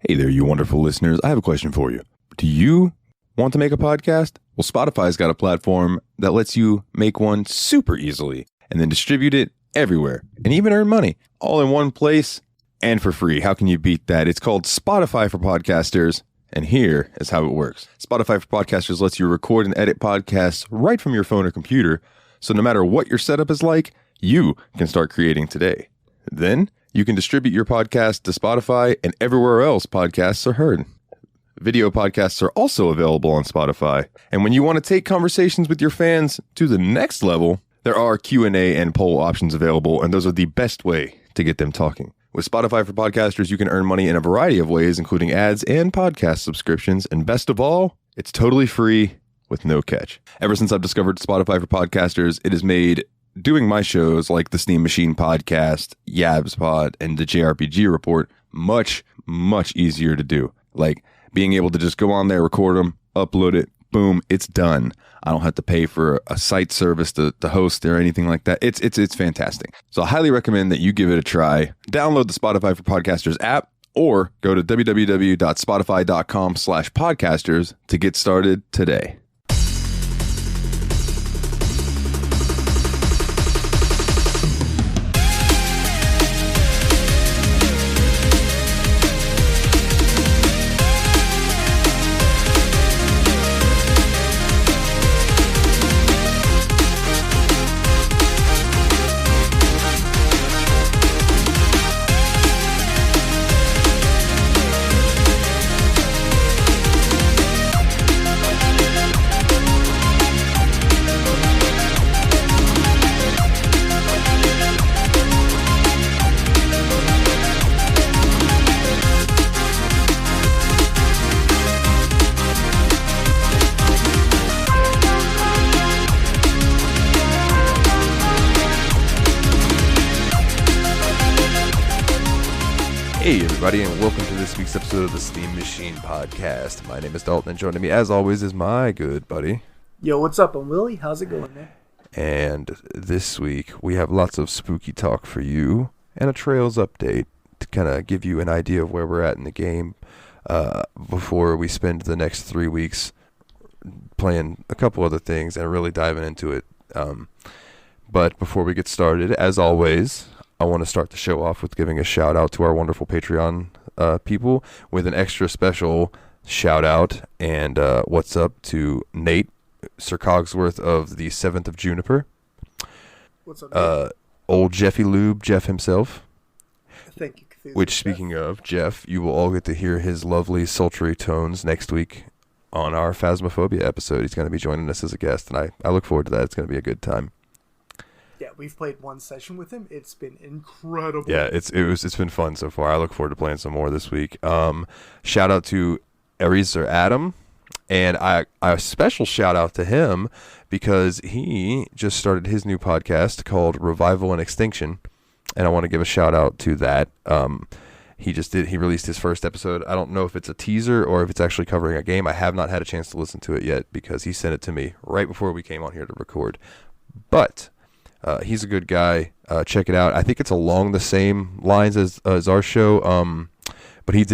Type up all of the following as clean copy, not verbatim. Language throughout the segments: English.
Hey there, you wonderful listeners. I have a question for you. Do you want to make a podcast? Well, Spotify's got a platform that lets you make one super easily and then distribute it everywhere and even earn money all in one place and for free. How can you beat that? It's called Spotify for Podcasters, and here is how it works. Spotify for Podcasters lets you record and edit podcasts right from your phone or computer, so no matter what your setup is like, you can start creating today. Then you can distribute your podcast to Spotify and everywhere else podcasts are heard. Video podcasts are also available on Spotify. And when you want to take conversations with your fans to the next level, there are Q&A and poll options available, and those are the best way to get them talking. With Spotify for Podcasters, you can earn money in a variety of ways, including ads and podcast subscriptions. And best of all, it's totally free with no catch. Ever since I've discovered Spotify for Podcasters, it has made doing my shows like the Steam Machine Podcast, Yabs Pod, and the JRPG Report much, much easier to do. Like being able to just go on there, record them, upload it, boom, it's done. I don't have to pay for a site service to host or anything like that. It's fantastic. So I highly recommend that you give it a try. Download the Spotify for Podcasters app or go to www.spotify.com/podcasters to get started today. Hey everybody, and welcome to this week's episode of the Steam Machine Podcast. My name is Dalton, and joining me as always is my good buddy. Yo, what's up? I'm Willie. How's it going, man? And this week we have lots of spooky talk for you and a Trails update to kind of give you an idea of where we're at in the game before we spend the next 3 weeks playing a couple other things and really diving into it. But before we get started, as always, I want to start the show off with giving a shout out to our wonderful Patreon people with an extra special shout out and what's up to Nate, Sir Cogsworth of the 7th of Juniper. What's up, Nate? Old Jeffy Lube, Jeff himself. Thank you. Which, speaking of Jeff, you will all get to hear his lovely sultry tones next week on our Phasmophobia episode. He's going to be joining us as a guest, and I look forward to that. It's going to be a good time. Yeah, we've played one session with him. It's been incredible. Yeah, it's been fun so far. I look forward to playing some more this week. Shout out to Aries or Adam, and a special shout out to him because he just started his new podcast called Revival and Extinction, and I want to give a shout out to that. He released his first episode. I don't know if it's a teaser or if it's actually covering a game. I have not had a chance to listen to it yet because he sent it to me right before we came on here to record. But he's a good guy. Check it out. I think it's along the same lines as our show. But he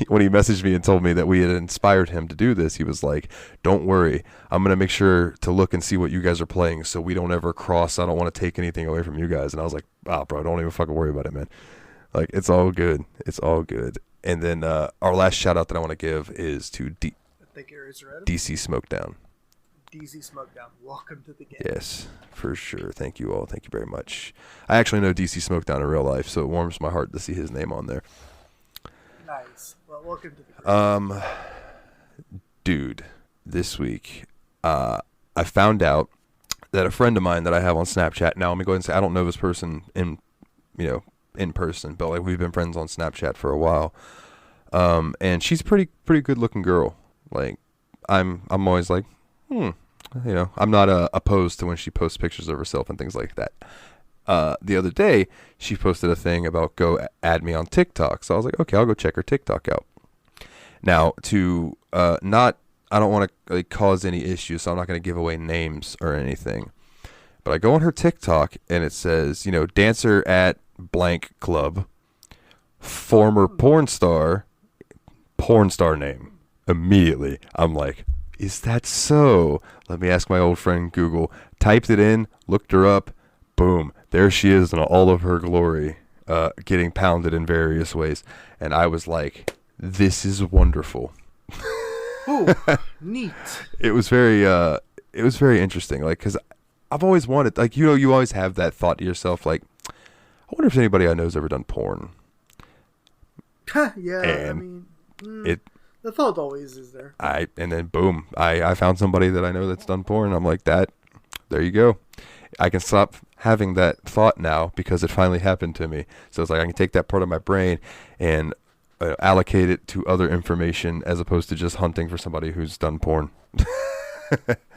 when he messaged me and told me that we had inspired him to do this, he was like, "Don't worry, I'm gonna make sure to look and see what you guys are playing, so we don't ever cross. I don't want to take anything away from you guys." And I was like, "Oh, bro, don't even fucking worry about it, man. Like, it's all good. It's all good." And then our last shout out that I want to give is to DC Smokedown. DZ Smokedown, welcome to the game. Yes, for sure. Thank you all. Thank you very much. I actually know DC Smokedown in real life, so it warms my heart to see his name on there. Nice. Well, welcome to the game. Dude, this week, I found out that a friend of mine that I have on Snapchat, now let me go ahead and say I don't know this person in person, but like we've been friends on Snapchat for a while. And she's a pretty good looking girl. Like I'm always like, I'm not opposed to when she posts pictures of herself and things like that. The other day, she posted a thing about go add me on TikTok. So I was like, okay, I'll go check her TikTok out. Now, I don't want to cause any issues, so I'm not going to give away names or anything. But I go on her TikTok, and it says, dancer at blank club, former porn star, porn star name. Immediately, I'm like, is that so? Let me ask my old friend Google. Typed it in, looked her up. Boom. There she is in all of her glory, getting pounded in various ways. And I was like, this is wonderful. Oh, neat. It was very interesting. Like, because I've always wanted, like, you always have that thought to yourself, like, I wonder if anybody I know has ever done porn. Yeah, and I mean, the thought always is there. And then boom, I found somebody that I know that's done porn. I'm like, there you go. I can stop having that thought now because it finally happened to me. So it's like I can take that part of my brain and allocate it to other information as opposed to just hunting for somebody who's done porn.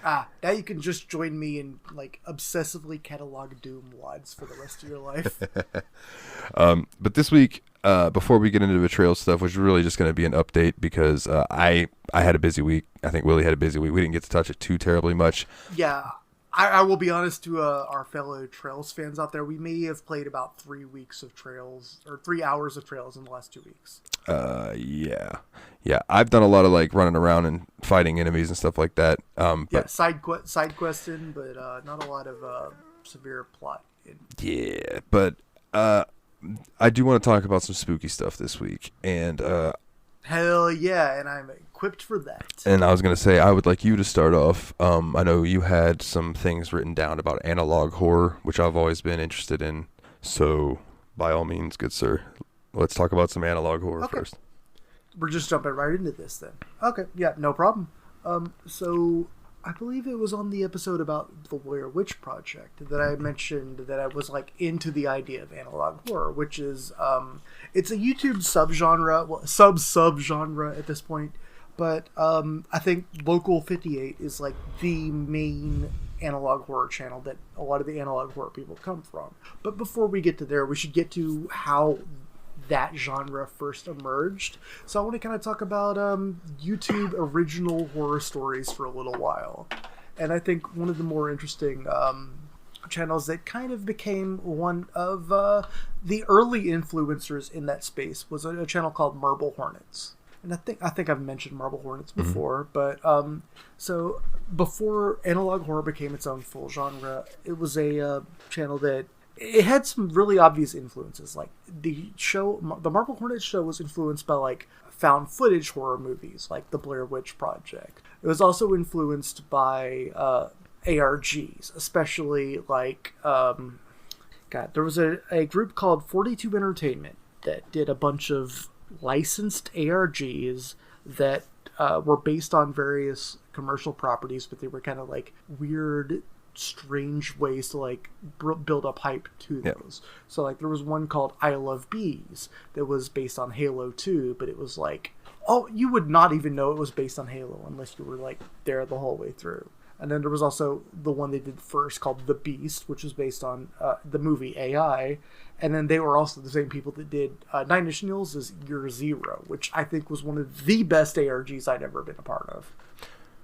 Now you can just join me and like obsessively catalog Doom wads for the rest of your life. But this week, before we get into the trail stuff, which is really just going to be an update because I had a busy week. I think Willie had a busy week. We didn't get to touch it too terribly much. Yeah, I will be honest to our fellow Trails fans out there. We may have played about 3 weeks of Trails or 3 hours of Trails in the last 2 weeks. Yeah. I've done a lot of like running around and fighting enemies and stuff like that. But side questing, but not a lot of severe plot. Yeah, but I do want to talk about some spooky stuff this week, and hell yeah, and I'm equipped for that. And I was going to say, I would like you to start off. I know you had some things written down about analog horror, which I've always been interested in. So, by all means, good sir, let's talk about some analog horror first. We're just jumping right into this then. Okay, yeah, no problem. So, I believe it was on the episode about the Blair Witch Project that I mentioned that I was like into the idea of analog horror, which is it's a YouTube subgenre, well, subgenre at this point, but I think Local 58 is like the main analog horror channel that a lot of the analog horror people come from. But before we get to there, we should get to how that genre first emerged. So I want to kind of talk about YouTube original horror stories for a little while. And I think one of the more interesting channels that kind of became one of the early influencers in that space was a channel called Marble Hornets. And I think I've mentioned Marble Hornets before, but so before analog horror became its own full genre, it was a channel that it had some really obvious influences. Like the Marble Hornets show was influenced by like found footage horror movies, like the Blair Witch Project. It was also influenced by ARGs, especially like there was a group called 42 Entertainment that did a bunch of licensed ARGs that were based on various commercial properties, but they were kind of like weird, strange ways to like build up hype to those. So like there was one called I Love Bees that was based on Halo 2, but it was like, oh, you would not even know it was based on Halo unless you were like there the whole way through. And then there was also the one they did first called The Beast, which was based on the movie AI. And then they were also the same people that did Nine Inch Nails' Year Zero, which I think was one of the best ARGs I'd ever been a part of.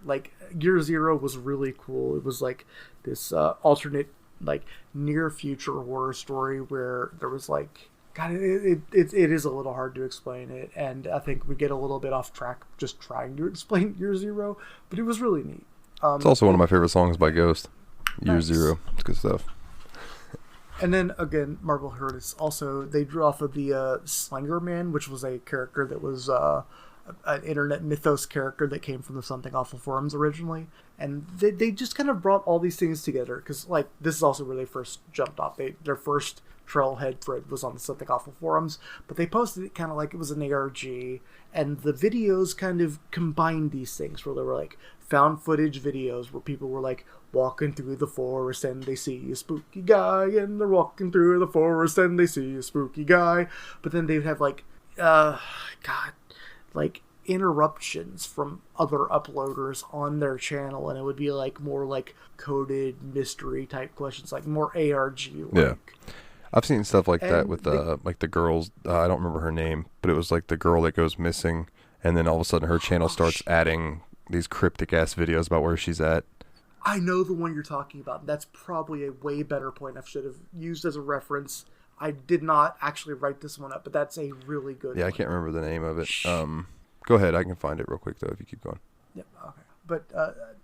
Like, Year Zero was really cool. It was like this alternate, like, near future horror story where there was like, God, it is a little hard to explain it. And I think we get a little bit off track just trying to explain Year Zero, but it was really neat. It's also one of my favorite songs by Ghost. Year Nice. Zero. It's good stuff. And then, again, Marble Hornets also, they drew off of the Slender Man, which was a character that was an internet mythos character that came from the Something Awful forums originally. And they just kind of brought all these things together, because, like, this is also where they first jumped off. Their first trailhead thread was on the Something Awful forums, but they posted it kind of like it was an ARG, and the videos kind of combined these things, where they were, like, found footage videos where people were, like, walking through the forest and they see a spooky guy, and they're walking through the forest and they see a spooky guy. But then they'd have like interruptions from other uploaders on their channel, and it would be like more like coded mystery type questions, like more ARG like. Yeah, I've seen stuff like that with like the girls. I don't remember her name, but it was like the girl that goes missing, and then all of a sudden her channel starts adding these cryptic ass videos about where she's at. I know the one you're talking about. That's probably a way better point I should have used as a reference. I did not actually write this one up, but that's a really good one. I can't remember the name of it. Go ahead. I can find it real quick, though, if you keep going. Yeah, okay. But,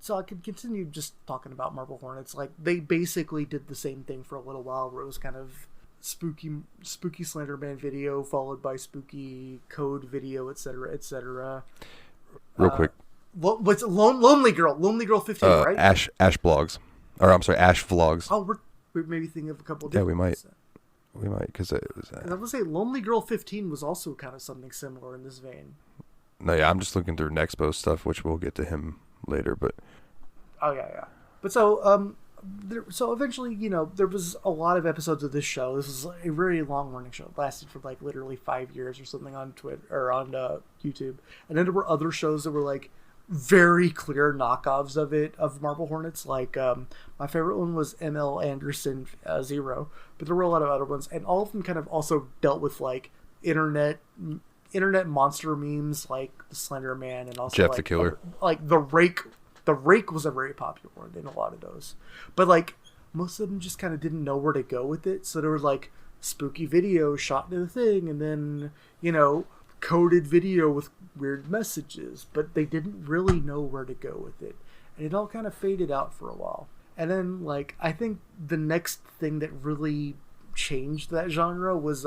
so I could continue just talking about Marble Hornets. Like, they basically did the same thing for a little while, where it was kind of spooky Slenderman video, followed by spooky code video, etc., etc. Real quick. What's Lonely Girl 15, right? Ash blogs. Or, I'm sorry, Ash vlogs. Oh, we're maybe thinking of a couple of Yeah, different ones. We might, because it was... And I would say Lonely Girl 15 was also kind of something similar in this vein. No, yeah, I'm just looking through Nexpo's stuff, which we'll get to him later, but... Oh, yeah. But so, so eventually, there was a lot of episodes of this show. This was a very long running show. It lasted for like literally 5 years or something on Twitter or on YouTube. And then there were other shows that were like very clear knockoffs of Marble Hornets. Like my favorite one was ML Anderson Zero, but there were a lot of other ones, and all of them kind of also dealt with like internet monster memes, like the Slender Man, and also Jeff like, the Killer, like the Rake. The Rake was a very popular one in a lot of those, but like most of them just kind of didn't know where to go with it. So there were like spooky video shot into the thing, and then coded video with weird messages, but they didn't really know where to go with it, and it all kind of faded out for a while. And then like I think the next thing that really changed that genre was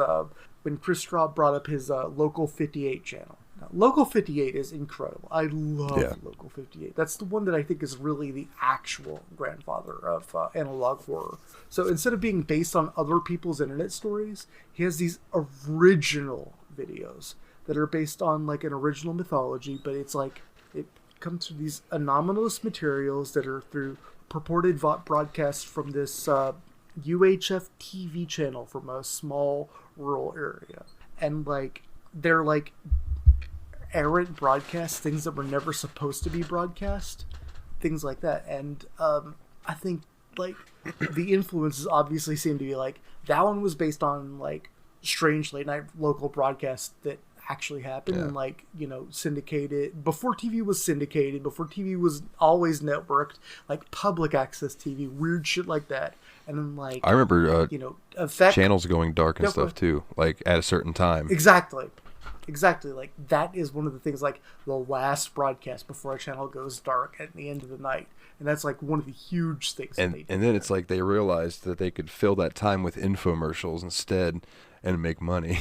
when Chris Straub brought up his Local 58 channel. Now, Local 58 is incredible. I love Local 58. That's the one that I think is really the actual grandfather of analog horror. So instead of being based on other people's internet stories, he has these original videos that are based on like an original mythology, but it's like it comes through these anomalous materials that are through purported broadcasts from this UHF TV channel from a small rural area. And like they're like errant broadcasts, things that were never supposed to be broadcast, things like that. And I think like the influences obviously seem to be like that one was based on like strange late night local broadcasts that actually happened and like syndicated before TV was syndicated, before TV was always networked, like public access TV, weird shit like that. And then like I remember channels going dark and stuff too, like at a certain time. Exactly, like that is one of the things, like the last broadcast before a channel goes dark at the end of the night, and that's like one of the huge things. And then it's like they realized that they could fill that time with infomercials instead and make money.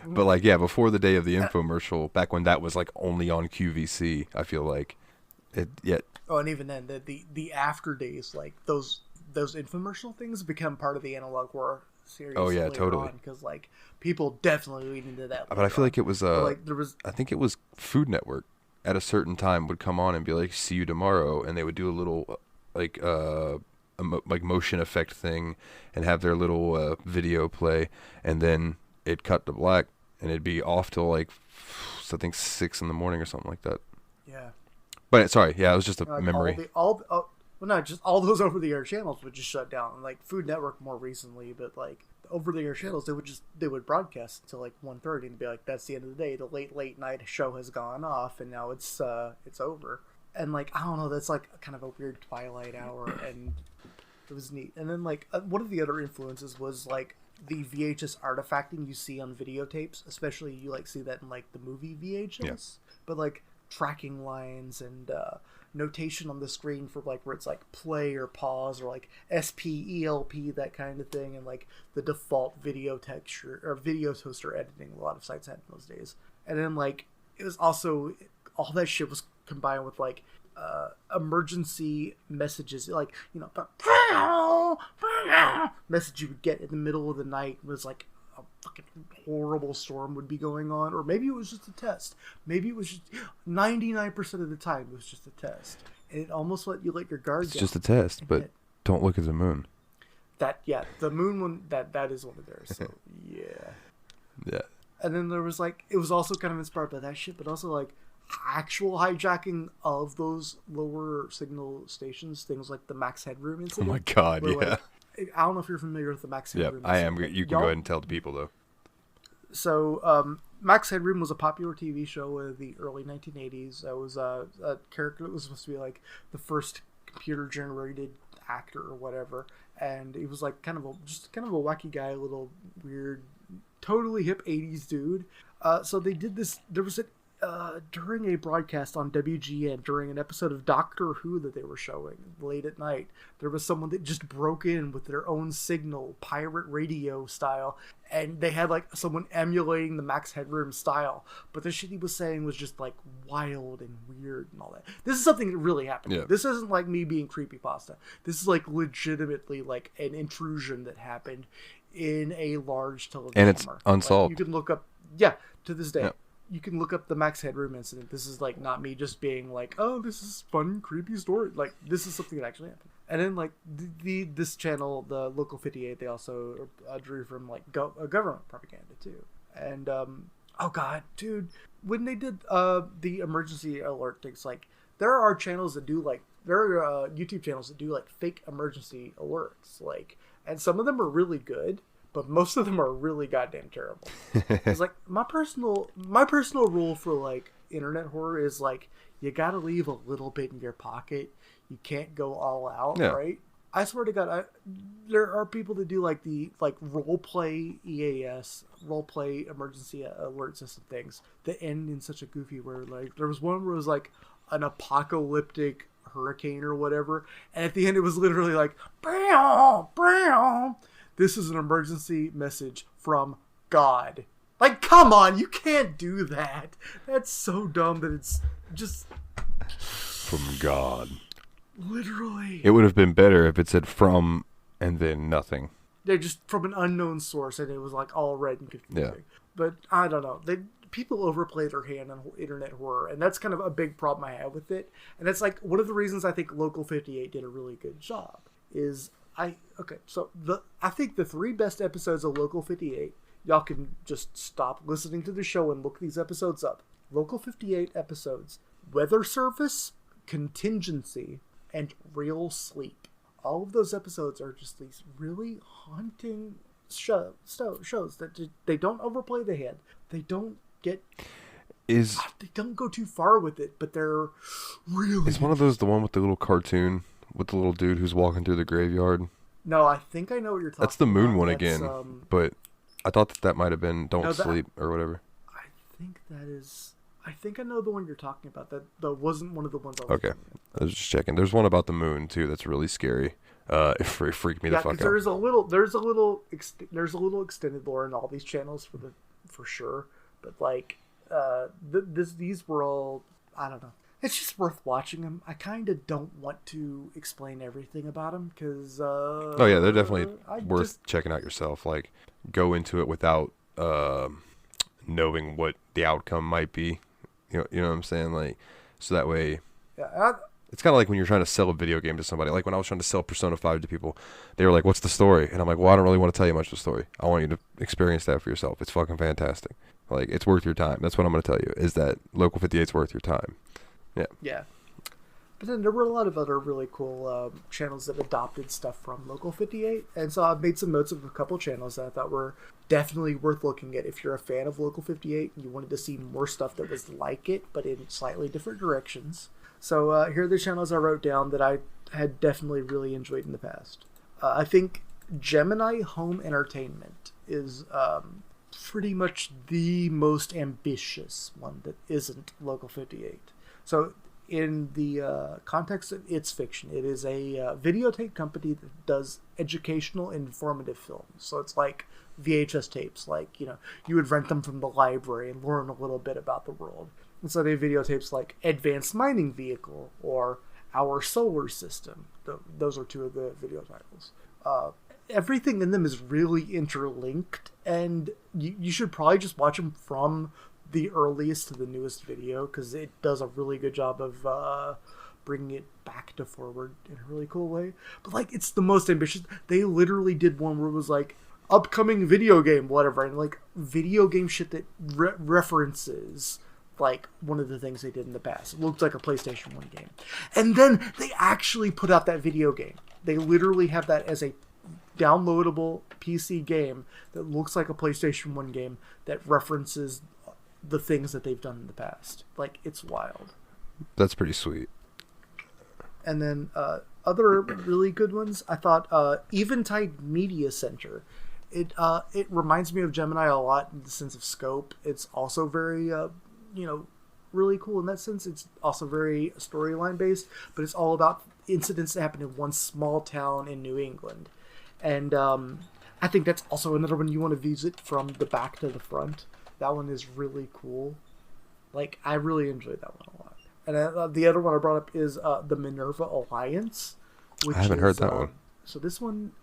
But like before the day of the infomercial, back when that was like only on QVC, I feel like it. Yeah. Oh, and even then, the after days, like those infomercial things become part of the analog horror series. Oh yeah, totally. Because like people definitely lean into that. But I feel like it was like there was. I think it was Food Network at a certain time would come on and be like, "See you tomorrow," and they would do a little like motion effect thing and have their little video play, and then it'd cut to black and it'd be off till like I think 6 a.m. or something like that. Yeah. But sorry, it was just a memory. Just all those over-the-air channels would just shut down. Like Food Network more recently, but like over-the-air channels, they would broadcast until like 1:30 and be like, "That's the end of the day. The late night show has gone off, and now it's over." And like I don't know, that's like kind of a weird twilight hour, and it was neat. And then like one of the other influences was like the VHS artifacting you see on videotapes, especially you like see that in like the movie VHS, but like tracking lines and notation on the screen for like where it's like play or pause or like SPELP, that kind of thing, and like the default video texture or video toaster editing a lot of sites had in those days. And then like it was also all that shit was combined with like emergency messages, like message you would get in the middle of the night was like a fucking horrible storm would be going on, or maybe it was just a test. Maybe it was just 99% of the time it was just a test, and it almost let your guard down. It's just a test, but don't look at the moon. The moon one, that is one of theirs. So yeah. And then there was like it was also kind of inspired by that shit, but also like actual hijacking of those lower signal stations, things like the Max Headroom incident. Oh my god, yeah. Like, I don't know if you're familiar with the Max Headroom. Yeah, I am. You can go ahead and tell the people though. So, Max Headroom was a popular TV show in the early 1980s. It was a character that was supposed to be like the first computer-generated actor or whatever, and he was like kind of a wacky guy, a little weird, totally hip 80s dude. So they did this. There was during a broadcast on WGN during an episode of Doctor Who that they were showing late at night. There was someone that just broke in with their own signal, pirate radio style, and they had like someone emulating the Max Headroom style. But the shit he was saying was just like wild and weird and all that. This is something that really happened. Yeah. This isn't like me being creepypasta. This is like legitimately like an intrusion that happened in a large television. And it's market. unsolved. Like, you can look up, yeah, to this day. Yeah. You can look up the Max Headroom incident. This is like not me just being like, oh, this is fun, creepy story. Like this is something that actually happened. And then like this channel, the Local 58, they also drew from like government propaganda too. And oh god, dude, when they did the emergency alert things, like there are channels that do like there are YouTube channels that do like fake emergency alerts, like, and some of them are really good. But most of them are really goddamn terrible. It's like my personal rule for like internet horror is like you gotta leave a little bit in your pocket. You can't go all out, right? I swear to God, there are people that do like the role play EAS, role play emergency alert system things that end in such a goofy where like there was one where it was like an apocalyptic hurricane or whatever, and at the end it was literally like brow, brow. This is an emergency message from God. Like, come on, you can't do that. That's so dumb that it's just... From God. Literally. It would have been better if it said from and then nothing. They're just from an unknown source, and it was like all red and confusing. Yeah. But I don't know. People overplay their hand on internet horror, and that's kind of a big problem I have with it. And that's like one of the reasons I think Local 58 did a really good job is... I think the 3 best episodes of Local 58, y'all can just stop listening to the show and look these episodes up. Local 58 episodes, Weather Service, Contingency, and Real Sleep. All of those episodes are just these really haunting shows that they don't overplay the hand. They don't get... They don't go too far with it, but they're really... Is one of those the one with the little cartoon with the little dude who's walking through the graveyard? No, I think I know what you're talking about. That's the moon one again, but I thought that might have been Don't Sleep or whatever. I think that is... I think I know the one you're talking about. That wasn't one of the ones I was Okay, I was just checking. There's one about the moon, too, that's really scary. It freaked me the fuck out. There's a little extended lore in all these channels for sure. But, like, these were all... I don't know. It's just worth watching them. I kind of don't want to explain everything about them because... oh, yeah, they're definitely worth checking out yourself. Like, go into it without knowing what the outcome might be. You know what I'm saying? Like, so that way... Yeah, it's kind of like when you're trying to sell a video game to somebody. Like, when I was trying to sell Persona 5 to people, they were like, what's the story? And I'm like, well, I don't really want to tell you much of the story. I want you to experience that for yourself. It's fucking fantastic. Like, it's worth your time. That's what I'm going to tell you, is that Local 58's worth your time. Yeah. But then there were a lot of other really cool channels that adopted stuff from Local 58. And so I've made some notes of a couple channels that I thought were definitely worth looking at if you're a fan of Local 58 and you wanted to see more stuff that was like it, but in slightly different directions. So here are the channels I wrote down that I had definitely really enjoyed in the past. I think Gemini Home Entertainment is pretty much the most ambitious one that isn't Local 58. So in the context of its fiction, it is a videotape company that does educational and informative films. So it's like VHS tapes, like, you would rent them from the library and learn a little bit about the world. And so they have videotapes like Advanced Mining Vehicle or Our Solar System. Those are 2 of the video titles. Everything in them is really interlinked, and you should probably just watch them from the earliest to the newest video because it does a really good job of bringing it back to forward in a really cool way. But like, it's the most ambitious. They literally did one where it was like upcoming video game whatever, and like video game shit that references like one of the things they did in the past. It looked like a PlayStation 1 game, and then they actually put out that video game. They literally have that as a downloadable PC game that looks like a PlayStation 1 game that references the things that they've done in the past. Like, it's wild. That's pretty sweet. And then other really good ones, I thought Eventide Media Center It reminds me of Gemini a lot in the sense of scope. It's also very really cool in that sense. It's also very storyline based, but it's all about incidents that happen in one small town in New England. And I think that's also another one you want to visit from the back to the front. That one is really cool. Like, I really enjoyed that one a lot. And the other one I brought up is the Minerva Alliance. Which I haven't heard that one. So this one,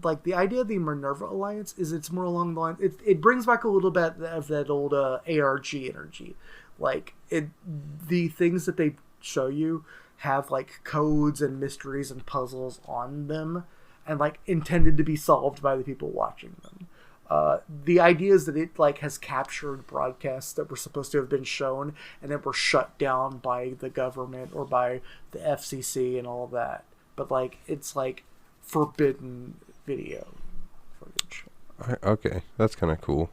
like, the idea of the Minerva Alliance is it's more along the line. It brings back a little bit of that old ARG energy. Like, the things that they show you have, like, codes and mysteries and puzzles on them, and, like, intended to be solved by the people watching them. The idea is that it, like, has captured broadcasts that were supposed to have been shown and then were shut down by the government or by the FCC and all of that. But, like, it's, like, forbidden video footage. Okay, that's kind of cool.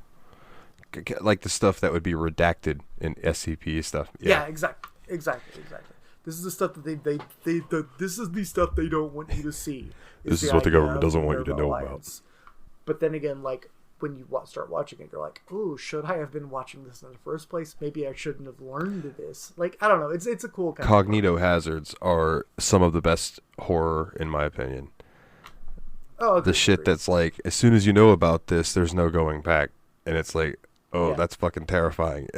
Like the stuff that would be redacted in SCP stuff. Yeah, exactly. This is the stuff that this is the stuff they don't want you to see. This is what the government doesn't want you to know about. But then again, like, when you start watching it, you're like, oh, should I have been watching this in the first place? Maybe I shouldn't have learned this. Like, I don't know. It's a cool kind Cognito hazards are some of the best horror, in my opinion. Oh, the shit that's like, as soon as you know about this, there's no going back. And it's like, oh, yeah. That's fucking terrifying.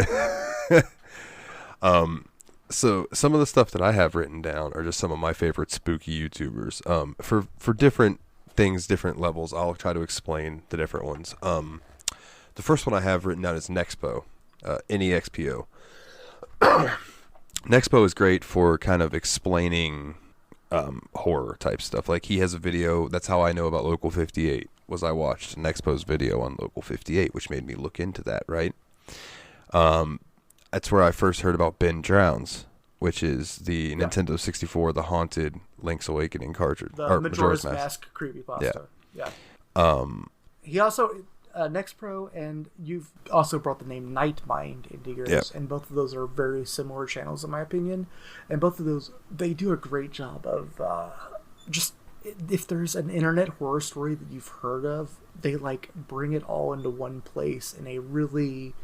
So some of the stuff that I have written down are just some of my favorite spooky YouTubers. For different things, different levels, I'll try to explain the different ones. The first one I have written down is Nexpo, NEXPO. Nexpo is great for kind of explaining horror type stuff. Like, he has a video, that's how I know about Local 58, was I watched Nexpo's video on Local 58, which made me look into that, right? That's where I first heard about Ben Drowns, which is the Nintendo 64, the haunted Link's Awakening cartridge. The Majora's Mask creepypasta. Yeah. He also, Nexpro, and you've also brought the name Nightmind into yours, and both of those are very similar channels in my opinion. And both of those, they do a great job of just, if there's an internet horror story that you've heard of, they, like, bring it all into one place in a really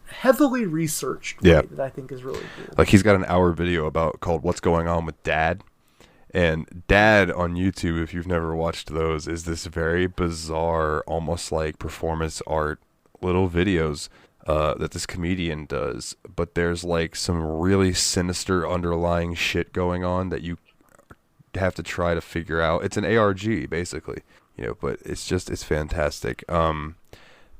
heavily researched way that I think is really cool. Like, he's got an hour video called What's Going On with Dad. And Dad on YouTube, if you've never watched those, is this very bizarre, almost like performance art little videos that this comedian does. But there's, like, some really sinister underlying shit going on that you have to try to figure out. It's an ARG, basically, but it's fantastic.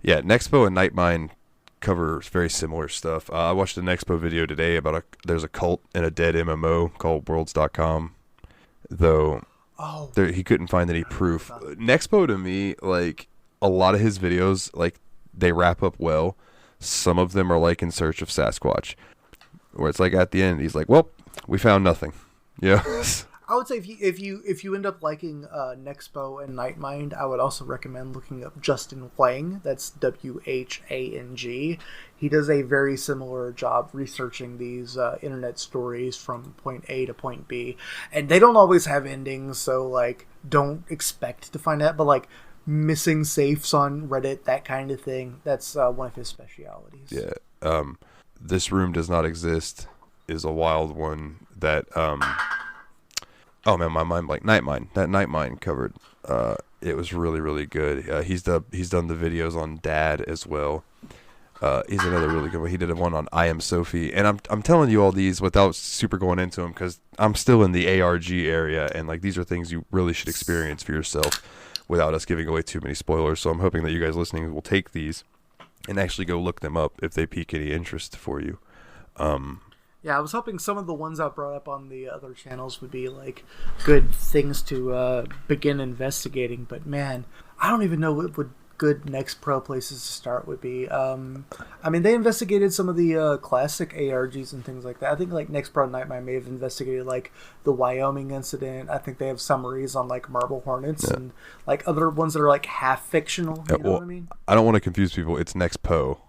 Nexpo and Nightmind cover very similar stuff. I watched a Nexpo video today about there's a cult in a dead MMO called Worlds.com, though he couldn't find any proof. Nexpo, to me, like, a lot of his videos, like, they wrap up well. Some of them are like In Search of Sasquatch, where it's like at the end he's like, well, we found nothing. Yeah. I would say if you end up liking Nexpo and Nightmind, I would also recommend looking up Justin Whang. That's WHANG. He does a very similar job researching these internet stories from point A to point B, and they don't always have endings, so, like, don't expect to find out. But, like, missing safes on Reddit, that kind of thing, that's one of his specialities. Yeah. This Room Does Not Exist is a wild one that oh man, my mind blank. Nightmind. That Nightmind covered. It was really, really good. He's done the videos on Dad as well. He's another really good one. He did one on I Am Sophie, and I'm telling you all these without super going into them because I'm still in the ARG area, and, like, these are things you really should experience for yourself without us giving away too many spoilers. So I'm hoping that you guys listening will take these and actually go look them up if they pique any interest for you. Yeah, I was hoping some of the ones I brought up on the other channels would be, like, good things to begin investigating. But, man, I don't even know what would good Next Pro places to start would be. I mean, they investigated some of the classic ARGs and things like that. I think, like, Next Pro Nightmare may have investigated, like, the Wyoming incident. I think they have summaries on, like, Marble Hornets and, like, other ones that are, like, half fictional. You know what I mean? I don't want to confuse people. It's Next Po.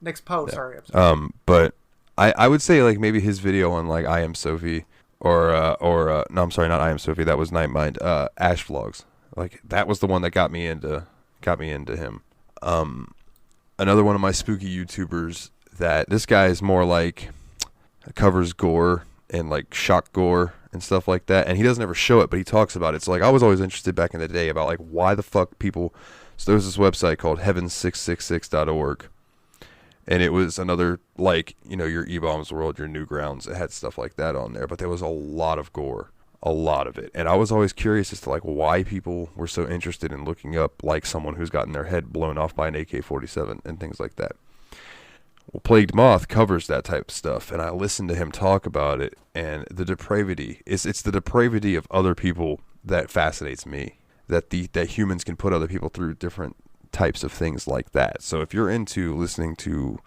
Next Po, sorry. I'm sorry. But I would say, like, maybe his video on, like, I Am Sophie or no, I'm sorry, not I Am Sophie. That was Nightmind. Ash Vlogs. Like that was the one that got me into him. Another one of my spooky YouTubers that this guy is more like covers gore and like shock gore and stuff like that, and he doesn't ever show it, but he talks about it. So like I was always interested back in the day about like why the fuck people. So there was this website called heaven666.org, and it was another like your E-Bombs World, your Newgrounds. It had stuff like that on there, but there was a lot of gore. A lot of it. And I was always curious as to like why people were so interested in looking up like someone who's gotten their head blown off by an AK-47 and things like that. Well, Plagued Moth covers that type of stuff, and I listened to him talk about it, and the depravity it's the depravity of other people that fascinates me. That humans can put other people through different types of things like that. So if you're into listening to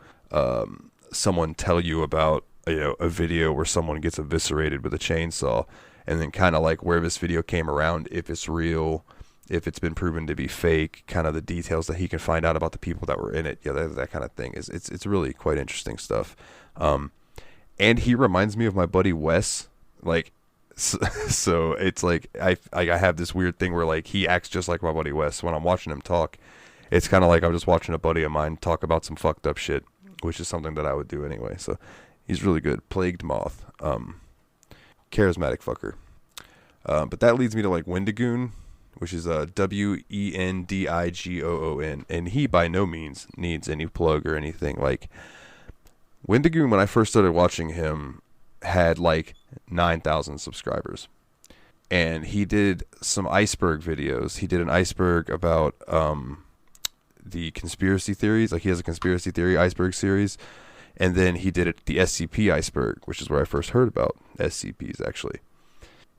someone tell you about a video where someone gets eviscerated with a chainsaw, and then kind of like where this video came around, if it's real, if it's been proven to be fake, kind of the details that he can find out about the people that were in it, that kind of thing. It's really quite interesting stuff. And he reminds me of my buddy Wes, like, so it's like I have this weird thing where like he acts just like my buddy Wes. When I'm watching him talk, it's kind of like I'm just watching a buddy of mine talk about some fucked up shit, which is something that I would do anyway. So he's really good. Plagued Moth. Charismatic fucker. But that leads me to like Wendigoon, which is Wendigoon, and he by no means needs any plug or anything. Like Wendigoon, when I first started watching him, had like 9,000 subscribers, and he did some iceberg videos. He did an iceberg about the conspiracy theories. Like he has a conspiracy theory iceberg series. And then he did the SCP iceberg, which is where I first heard about SCPs, actually.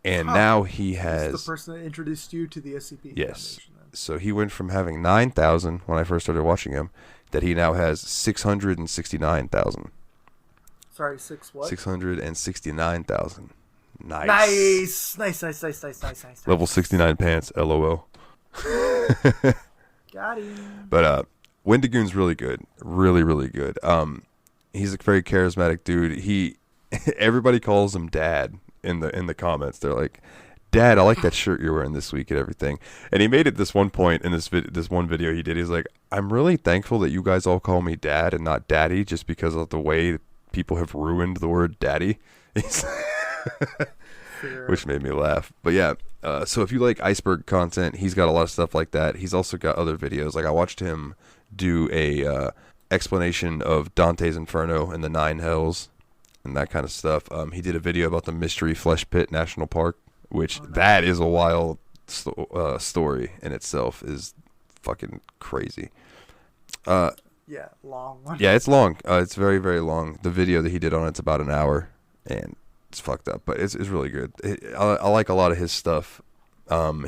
And now he has... He's the person that introduced you to the SCP. Yes. So he went from having 9,000 when I first started watching him, that he now has 669,000. Sorry, what? 669,000. Nice. Nice. Level 69 pants, LOL. Got him. But Wendigoon's really good. Really, really good. He's a very charismatic dude. Everybody calls him Dad in the comments. They're like, Dad, I like that shirt you're wearing this week and everything. And he made it this one point in this one video he did. He's like, I'm really thankful that you guys all call me Dad and not Daddy, just because of the way people have ruined the word Daddy. Which made me laugh. But yeah, so if you like iceberg content, he's got a lot of stuff like that. He's also got other videos. Like I watched him do a explanation of Dante's Inferno and the Nine Hells and that kind of stuff. He did a video about the Mystery Flesh Pit National Park, which that is a wild story in itself. Is fucking crazy. Yeah, long one. Yeah, it's long. It's very, very long. The video that he did on it's about an hour, and it's fucked up, but it's really good. I like a lot of his stuff.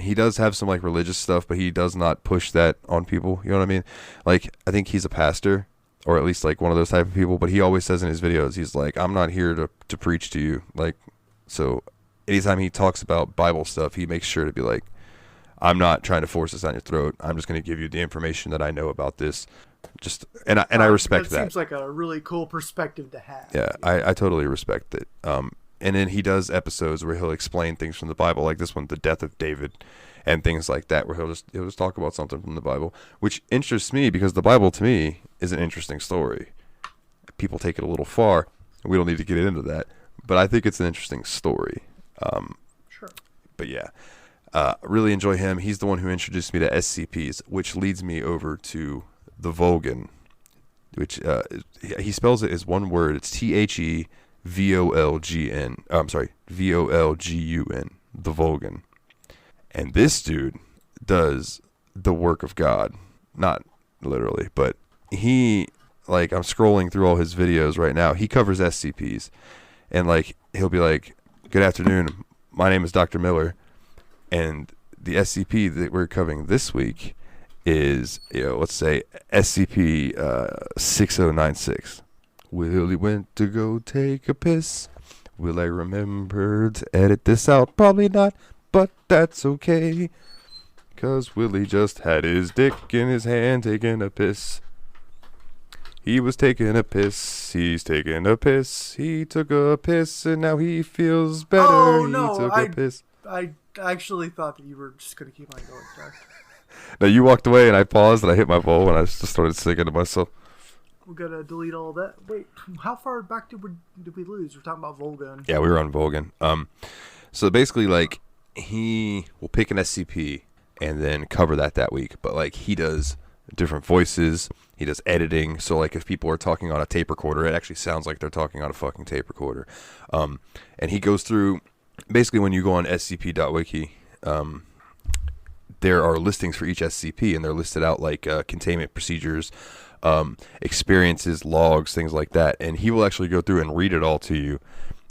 He does have some like religious stuff, but he does not push that on people. You know what I mean? Like I think he's a pastor, or at least like one of those type of people. But he always says in his videos, he's like, "I'm not here to preach to you." Like, so anytime he talks about Bible stuff, he makes sure to be like, "I'm not trying to force this down your throat. I'm just going to give you the information that I know about this." I respect that. Seems like a really cool perspective to have. Yeah, I totally respect it. And then he does episodes where he'll explain things from the Bible, like this one, the death of David, and things like that, where he'll just talk about something from the Bible, which interests me because the Bible to me is an interesting story. People take it a little far. We don't need to get into that, but I think it's an interesting story. Sure. But yeah, really enjoy him. He's the one who introduced me to SCPs, which leads me over to the Volgun, which he spells it as one word. It's TheVolgn. Volgun. The Volgun. And this dude does the work of God. Not literally, but he, like, I'm scrolling through all his videos right now. He covers SCPs. And, like, he'll be like, "Good afternoon. My name is Dr. Miller. And the SCP that we're covering this week is, let's say SCP 6096. Willie went to go take a piss. Will I remember to edit this out? Probably not, but that's okay. 'Cause Willie just had his dick in his hand taking a piss. He was taking a piss. He's taking a piss. He took a piss and now he feels better. Oh, no, he took a piss. I actually thought that you were just going to keep on going, sir. No, you walked away and I paused and I hit my bowl and I just started singing to myself. We're going to delete all that. Wait, how far back did we lose? We're talking about Volgan. Yeah, we were on Volgan. So basically, like, he will pick an SCP and then cover that week. But, like, he does different voices. He does editing. So, like, if people are talking on a tape recorder, it actually sounds like they're talking on a fucking tape recorder. And he goes through, basically, when you go on scp.wiki, there are listings for each SCP, and they're listed out like containment procedures, experiences, logs, things like that. And he will actually go through and read it all to you.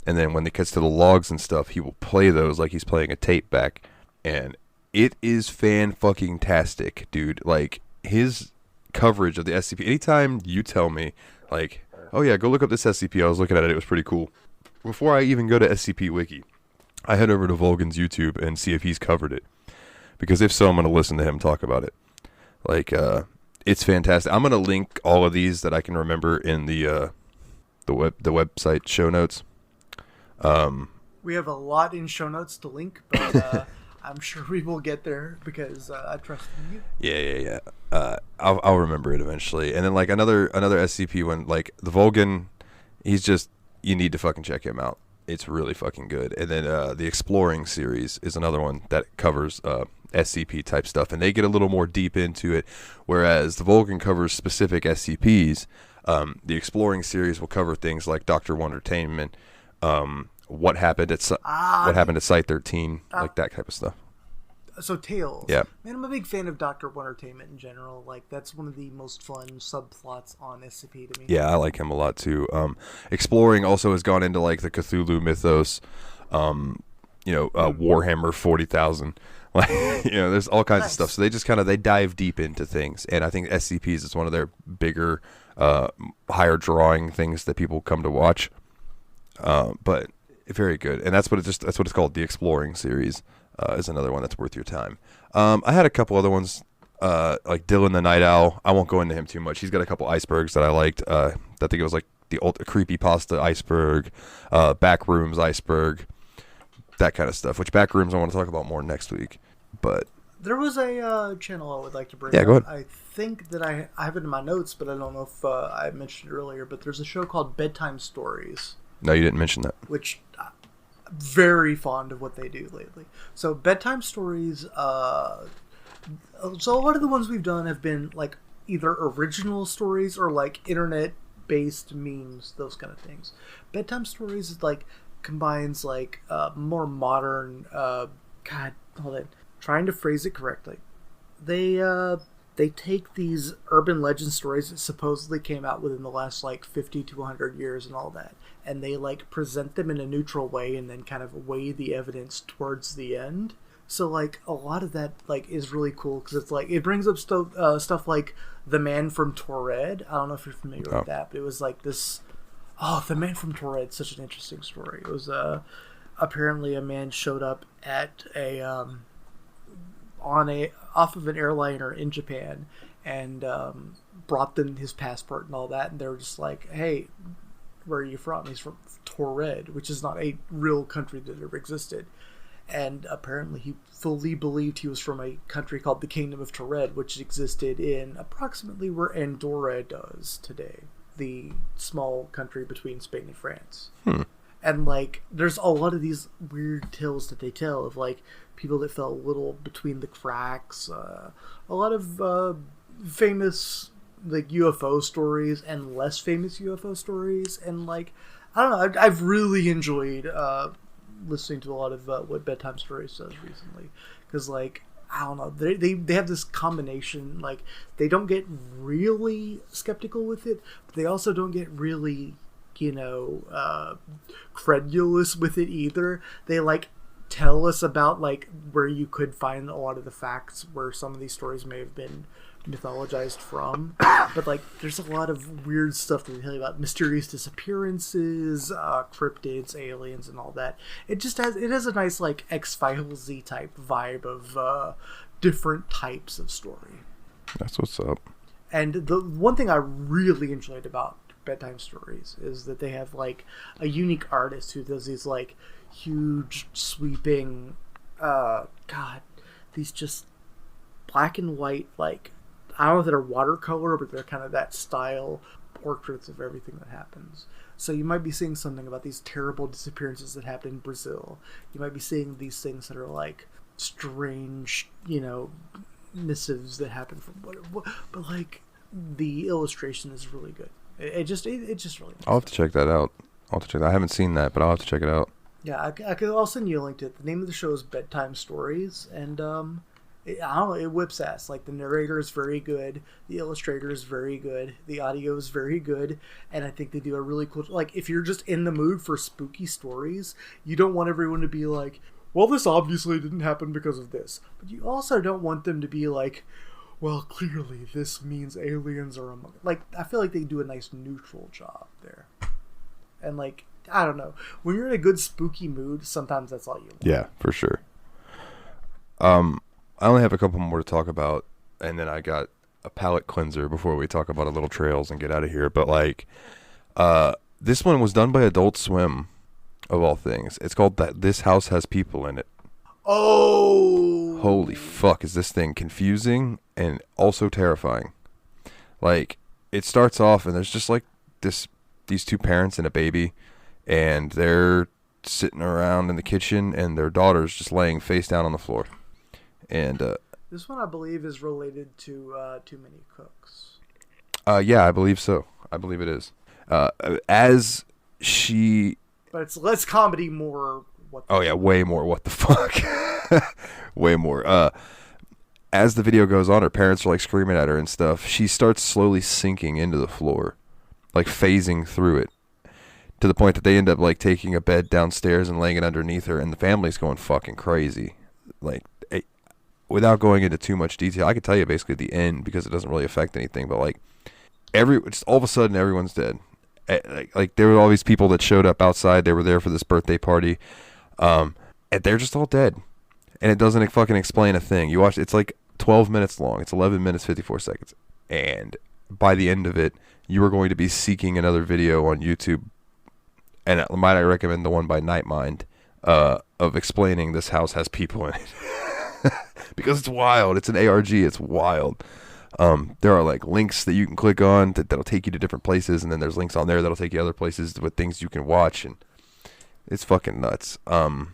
And then when it gets to the logs and stuff, he will play those like he's playing a tape back. And it is fan-fucking-tastic, dude. Like, his coverage of the SCP, anytime you tell me, like, oh yeah, go look up this SCP, I was looking at it, it was pretty cool. Before I even go to SCP Wiki, I head over to Volgan's YouTube and see if he's covered it. Because if so, I'm going to listen to him talk about it. Like, it's fantastic. I'm going to link all of these that I can remember in the website show notes. We have a lot in show notes to link, but I'm sure we will get there because I trust in you. Yeah. I'll remember it eventually. And then like another SCP one, like the Volgan, he's just, you need to fucking check him out. It's really fucking good. And then the Exploring series is another one that covers SCP type stuff, and they get a little more deep into it. Whereas the Volgan covers specific SCPs, the Exploring series will cover things like Dr. Wondertainment, what happened at Site 13, like that type of stuff. So Tales. Yeah. Man, I'm a big fan of Dr. Wondertainment in general. Like, that's one of the most fun subplots on SCP to me. Yeah, I like him a lot too. Exploring also has gone into like the Cthulhu mythos, Warhammer 40,000. Like, there's all kinds of stuff. So they just they dive deep into things. And I think SCPs is one of their bigger, higher drawing things that people come to watch. But very good. And that's what it's called. The Exploring series is another one that's worth your time. I had a couple other ones, like Dylan the Night Owl. I won't go into him too much. He's got a couple icebergs that I liked. I think it was like the creepypasta iceberg, Backrooms iceberg, that kind of stuff. Which Backrooms I want to talk about more next week. But there was a channel I would like to bring up. Yeah, go ahead. I think that I have it in my notes, but I don't know if I mentioned it earlier. But there's a show called Bedtime Stories. No, you didn't mention that. Which I'm very fond of what they do lately. So Bedtime Stories, so a lot of the ones we've done have been like either original stories or like internet-based memes, those kind of things. Bedtime Stories is like combines like more modern, trying to phrase it correctly. They take these urban legend stories that supposedly came out within the last like 50 to 100 years and all that, and they like present them in a neutral way and then kind of weigh the evidence towards the end. So like a lot of that like is really cool because it's like it brings up stuff like The Man from Torred. I don't know if you're familiar with that, but it was like this. Oh, The Man from Torred, such an interesting story. It was apparently a man showed up at off of an airliner in Japan and brought them his passport and all that, and they were just like, "Hey, where are you from?" He's from Torred, which is not a real country that ever existed. And apparently he fully believed he was from a country called the Kingdom of Torred, which existed in approximately where Andorra does today, the small country between Spain and France. And like there's a lot of these weird tales that they tell of like people that fell a little between the cracks, a lot of famous like UFO stories and less famous UFO stories, and like I don't know, I've really enjoyed listening to a lot of what Bedtime Stories does recently, because like I don't know, they have this combination, like they don't get really skeptical with it, but they also don't get really credulous with it either. They like tell us about like where you could find a lot of the facts where some of these stories may have been mythologized from, but like there's a lot of weird stuff that they tell you about mysterious disappearances, cryptids, aliens, and all that. It has a nice like X-Files-y type vibe of different types of story. That's what's up. And the one thing I really enjoyed about Bedtime Stories is that they have like a unique artist who does these like huge sweeping God, these just black and white, like, I don't know if they're watercolor, but they're kind of that style portraits of everything that happens. So you might be seeing something about these terrible disappearances that happened in Brazil. You might be seeing these things that are like strange, missives that happen from what, but like the illustration is really good. It just really nice. I'll have to check that out. I haven't seen that, but I'll have to check it out. Yeah, I'll send you a link to it. The name of the show is Bedtime Stories, and I don't know, it whips ass. Like, the narrator is very good, the illustrator is very good, the audio is very good, and I think they do a really cool... Like, if you're just in the mood for spooky stories, you don't want everyone to be like, well, this obviously didn't happen because of this. But you also don't want them to be like, well, clearly this means aliens are among... Like, I feel like they do a nice neutral job there. And, like, I don't know. When you're in a good spooky mood, sometimes that's all you want. Yeah, for sure. I only have a couple more to talk about, and then I got a palate cleanser before we talk about a little trails and get out of here. But, like, this one was done by Adult Swim, of all things. It's called This House Has People in It. Oh! Holy fuck, is this thing confusing and also terrifying. Like, it starts off, and there's just, like, these two parents and a baby, and they're sitting around in the kitchen, and their daughter's just laying face down on the floor. And this one, I believe, is related to Too Many Cooks. Yeah, I believe so. I believe it is. As she... But it's less comedy, more... way more what the fuck. Way more. As the video goes on, her parents are, like, screaming at her and stuff. She starts slowly sinking into the floor, like, phasing through it, to the point that they end up, like, taking a bed downstairs and laying it underneath her, and the family's going fucking crazy. Like, without going into too much detail, I could tell you basically the end because it doesn't really affect anything, but, like, just all of a sudden everyone's dead. Like, there were all these people that showed up outside. They were there for this birthday party, and they're just all dead, and it doesn't fucking explain a thing. You watch, it's like 12 minutes long. It's 11 minutes 54 seconds, and by the end of it, you are going to be seeking another video on YouTube, and might I recommend the one by Nightmind, of explaining This House Has People in It. Because it's wild. It's an ARG. It's wild. There are, like, links that you can click on that'll take you to different places, and then there's links on there that'll take you other places with things you can watch, and it's fucking nuts. And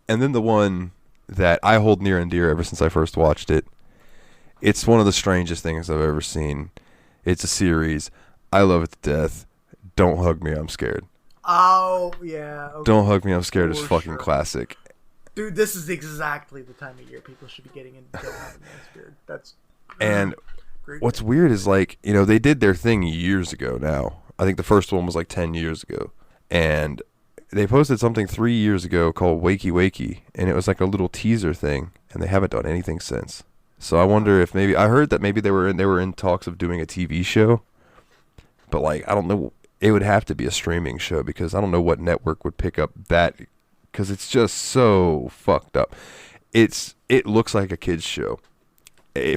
then the one that I hold near and dear ever since I first watched it, it's one of the strangest things I've ever seen. It's a series. I love it to death. Don't Hug Me, I'm Scared. Oh, yeah. Okay. Don't Hug Me, I'm Scared is fucking classic. Dude, this is exactly the time of year people should be getting into Don't Hug Me, I'm Scared. That's... And what's weird is, like, they did their thing years ago now. I think the first one was like 10 years ago. And they posted something 3 years ago called Wakey Wakey. And it was like a little teaser thing. And they haven't done anything since. So I wonder if maybe... I heard that maybe they were in talks of doing a TV show. But, like, I don't know. It would have to be a streaming show because I don't know what network would pick up that... Because it's just so fucked up. It looks like a kid's show.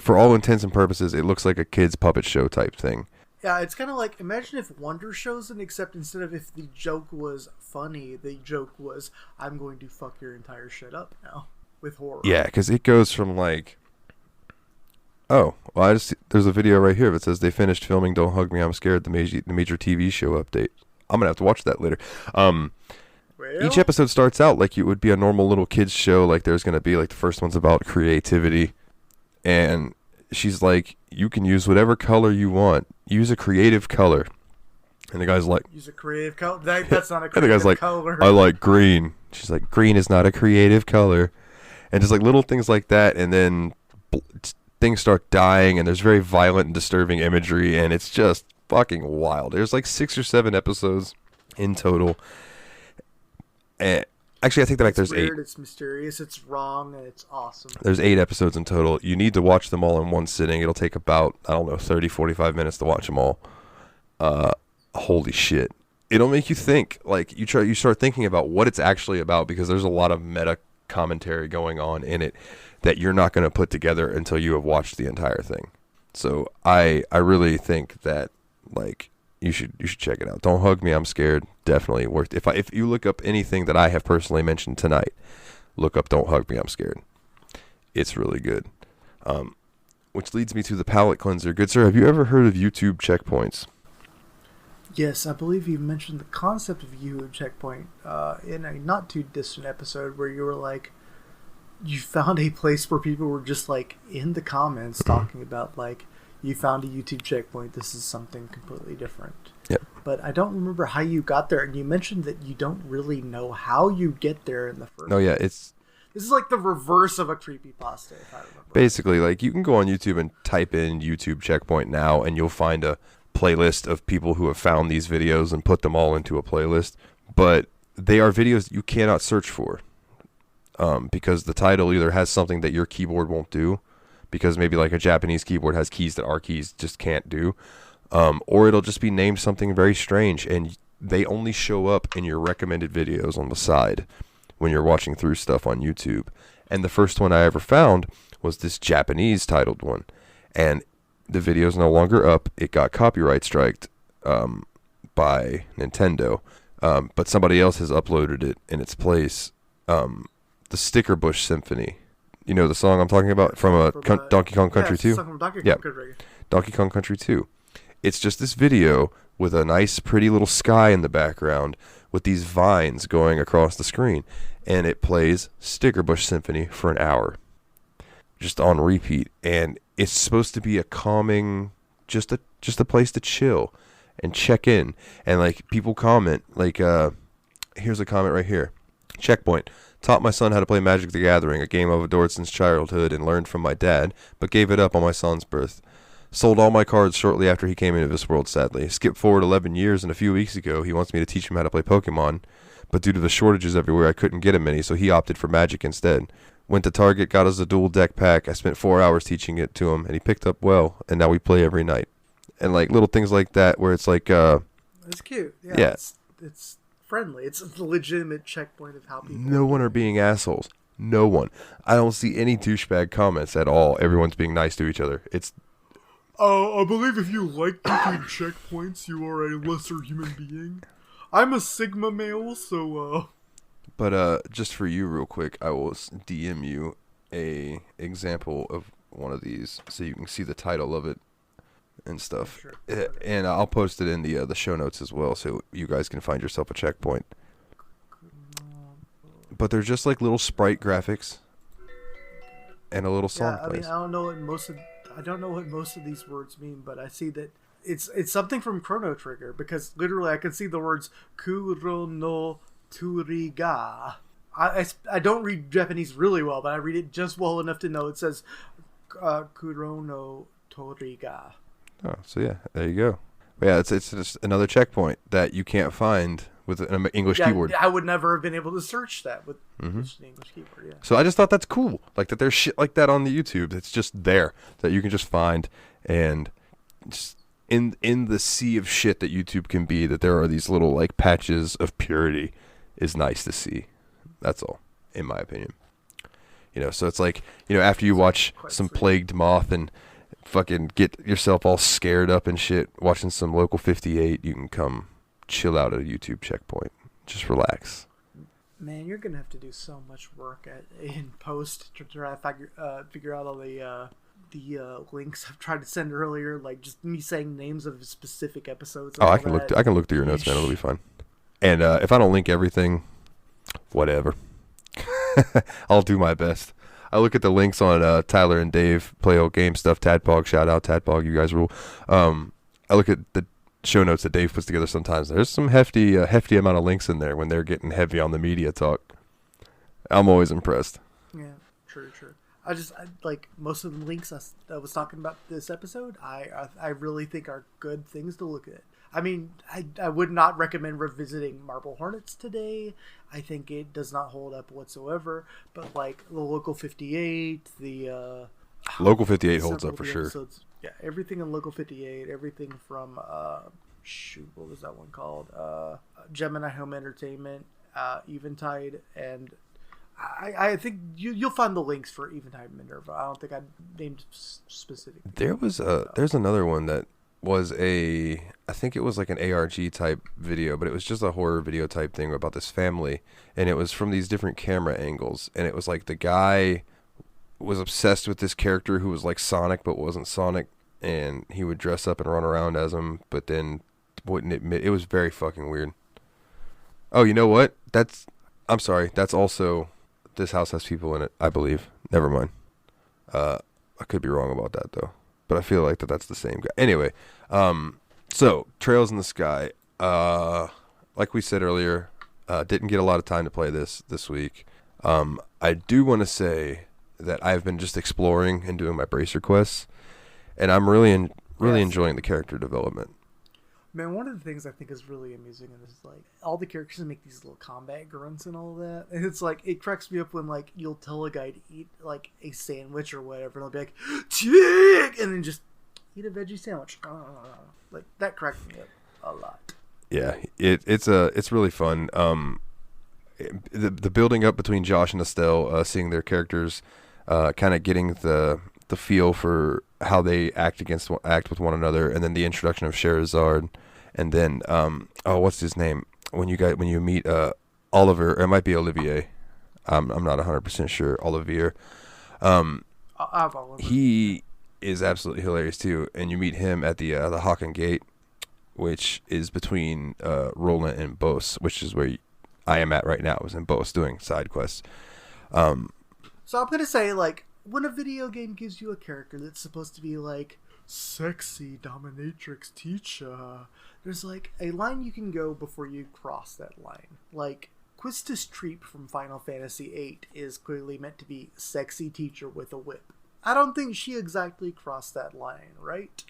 For all intents and purposes, it looks like a kid's puppet show type thing. Yeah, it's kind of like, imagine if Wonder shows it, except instead of if the joke was funny, the joke was, I'm going to fuck your entire shit up now with horror. Yeah, because it goes from, like... Oh, well, there's a video right here that says they finished filming Don't Hug Me, I'm Scared, the major TV show update. I'm going to have to watch that later. Each episode starts out like it would be a normal little kids show. Like, there's going to be, like, the first one's about creativity. And she's like, you can use whatever color you want. Use a creative color. And the guy's like... Use a creative color? That's not a creative color. And the guy's like, I like green. She's like, green is not a creative color. And just, like, little things like that. And then things start dying. And there's very violent and disturbing imagery. And it's just fucking wild. There's, like, 6 or 7 episodes in total. And actually, I take that back. There's weird, 8. It's mysterious, it's wrong, and it's awesome. There's 8 episodes in total. You need to watch them all in one sitting. It'll take about, 30, 45 minutes to watch them all. Holy shit. It'll make you think. Like, you start thinking about what it's actually about because there's a lot of meta commentary going on in it that you're not going to put together until you have watched the entire thing. So I really think that, like... You should check it out. Don't Hug Me, I'm Scared. Definitely worth. If you look up anything that I have personally mentioned tonight, look up Don't Hug Me, I'm Scared. It's really good. Which leads me to the palate cleanser. Good sir, have you ever heard of YouTube checkpoints? Yes, I believe you mentioned the concept of YouTube checkpoint in a not too distant episode where you were like, you found a place where people were just like in the comments talking about like, you found a YouTube checkpoint, this is something completely different. Yep. But I don't remember how you got there, and you mentioned that you don't really know how you get there in the first No, yeah, place. This is like the reverse of a creepypasta, if I remember. Basically, like, you can go on YouTube and type in YouTube checkpoint now, and you'll find a playlist of people who have found these videos and put them all into a playlist. But they are videos you cannot search for, because the title either has something that your keyboard won't do, because maybe like a Japanese keyboard has keys that our keys just can't do, or it'll just be named something very strange, and they only show up in your recommended videos on the side when you're watching through stuff on YouTube. And the first one I ever found was this Japanese titled one, and the video's no longer up. It got copyright striked by Nintendo, but somebody else has uploaded it in its place. The Sticker Bush Symphony. You know the song I'm talking about from Donkey Kong Country 2? Yeah, Donkey Kong Country 2. It's just this video with a nice, pretty little sky in the background with these vines going across the screen. And it plays Sticker Bush Symphony for an hour. Just on repeat. And it's supposed to be a calming, just a place to chill and check in. And, like, people comment, like, here's a comment right here. Checkpoint. Taught my son how to play Magic the Gathering, a game I've adored since childhood and learned from my dad, but gave it up on my son's birth. Sold all my cards shortly after he came into this world, sadly. Skipped forward 11 years, and a few weeks ago, he wants me to teach him how to play Pokemon, but due to the shortages everywhere, I couldn't get him any, so he opted for Magic instead. Went to Target, got us a dual deck pack. I spent 4 hours teaching it to him, and he picked up well, and now we play every night. And, like, little things like that where it's like, It's cute. Yeah. It's friendly. It's a legitimate checkpoint of how people... No one are being assholes. No one. I don't see any douchebag comments at all. Everyone's being nice to each other. It's... I believe if you like YouTube checkpoints, you are a lesser human being. I'm a Sigma male, so, But, just for you real quick, I will DM you a example of one of these so you can see the title of it and stuff. Sure. And I'll post it in the show notes as well so you guys can find yourself a checkpoint. But they're just like little sprite graphics and a little song plays. I don't know what most of these words mean, but I see that it's something from Chrono Trigger, because literally I can see the words Kuro no Toriga. I don't read Japanese really well, but I read it just well enough to know it says Kuro no Toriga. Oh, so yeah, there you go. But yeah, it's just another checkpoint that you can't find with an English keyboard. I would never have been able to search that with an English keyboard. Yeah. So I just thought that's cool, like that there's shit like that on the YouTube. It's just there that you can just find, and just in the sea of shit that YouTube can be, that there are these little like patches of purity is nice to see. That's all, in my opinion. You know, so it's like, you know, after you watch some Plagued Moth and fucking get yourself all scared up and shit watching some Local 58, you can come chill out at a YouTube checkpoint. Just relax. Man, you're gonna have to do so much work in post to try to figure out all the links I've tried to send earlier, like just me saying names of specific episodes. I can look through your notes, man. It'll be fun. And if I don't link everything, whatever. I'll do my best. I look at the links on Tyler and Dave Play Old Game Stuff. Tadpog, shout out Tadpog, you guys rule. I look at the show notes that Dave puts together sometimes. There's some hefty amount of links in there when they're getting heavy on the media talk. I'm always impressed. Yeah, true. I like most of the links I was talking about this episode. I really think are good things to look at. I mean, I would not recommend revisiting Marble Hornets today. I think it does not hold up whatsoever. But like the Local 58, the Local 58 holds up for sure. Yeah, everything in Local 58, everything from what was that one called? Gemini Home Entertainment, Eventide, and I think you'll find the links for Eventide and Minerva. I don't think I named specific. There's another one that was I think it was like an ARG type video, but it was just a horror video type thing about this family, and it was from these different camera angles, and it was like the guy was obsessed with this character who was like Sonic but wasn't Sonic, and he would dress up and run around as him, but then wouldn't admit. It was very fucking weird. Oh, you know what? I'm sorry. That's also This House Has People in It, I believe. Never mind. I could be wrong about that though, but I feel like that's the same guy. Anyway, so Trails in the Sky. Like we said earlier, didn't get a lot of time to play this week. I do want to say that I've been just exploring and doing my bracer quests, and I'm really enjoying the character development. Man, one of the things I think is really amusing in this is like all the characters make these little combat grunts and all that, and it's like it cracks me up when like you'll tell a guy to eat like a sandwich or whatever, and they'll be like, "Tick!" and then just eat a veggie sandwich. Like that cracks me up a lot. Yeah, it's really fun. The building up between Josh and Estelle, seeing their characters, kind of getting the feel for how they act with one another, and then the introduction of Scheherazade, and then what's his name when you meet Oliver, or it might be Olivier. I'm not 100% sure. Olivier. He is absolutely hilarious too, and you meet him at the Haken Gate, which is between Roland and Bos, which is where I am at right now. I was in Bos doing side quests. So I'm gonna say, like, when a video game gives you a character that's supposed to be like sexy dominatrix teacher, there's like a line you can go before you cross that line. Like Quistis Treep from Final Fantasy VIII is clearly meant to be sexy teacher with a whip. I don't think she exactly crossed that line, right?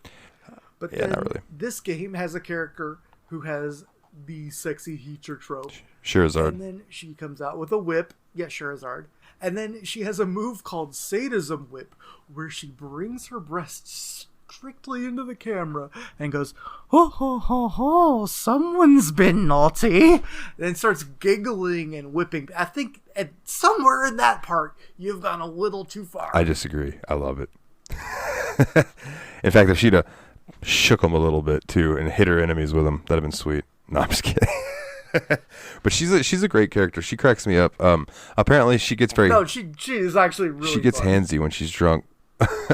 But yeah, then not really. This game has a character who has the sexy teacher trope. Scheherazade. And then she comes out with a whip. Yeah, Scheherazade. And then she has a move called Sadism Whip, where she brings her breasts strictly into the camera and goes, "Ho ho ho ho, someone's been naughty," and starts giggling and whipping. I think somewhere in that part, you've gone a little too far. I disagree. I love it. In fact, if she'd have shook them a little bit too and hit her enemies with them, that'd have been sweet. No, I'm just kidding. But she's a great character. She cracks me up. Apparently she gets very. No, she is actually really. She gets fun. handsy when she's drunk.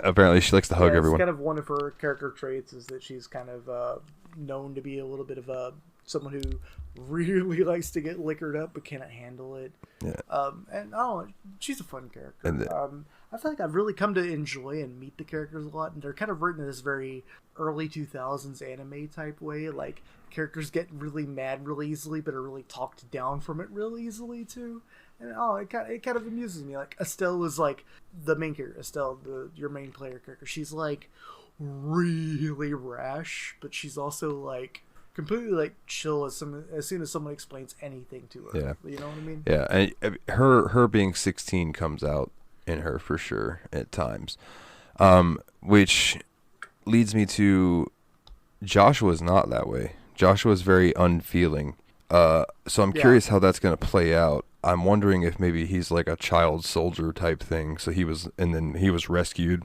Apparently she likes to hug everyone. Kind of one of her character traits is that she's kind of known to be a little bit of someone who really likes to get liquored up but cannot handle it. Yeah. And she's a fun character. And I feel like I've really come to enjoy and meet the characters a lot, and they're kind of written in this very early 2000s anime type way. Like characters get really mad really easily, but are really talked down from it real easily too. And it kind of amuses me. Like Estelle was like the main character. Estelle, your main player character. She's like really rash, but she's also like completely like chill as soon as someone explains anything to her. Yeah. You know what I mean? Yeah, and her being 16 comes out in her for sure at times, which leads me to Joshua's not that way. Joshua's very unfeeling. So I'm curious how that's going to play out. I'm wondering if maybe he's like a child soldier type thing. So he was rescued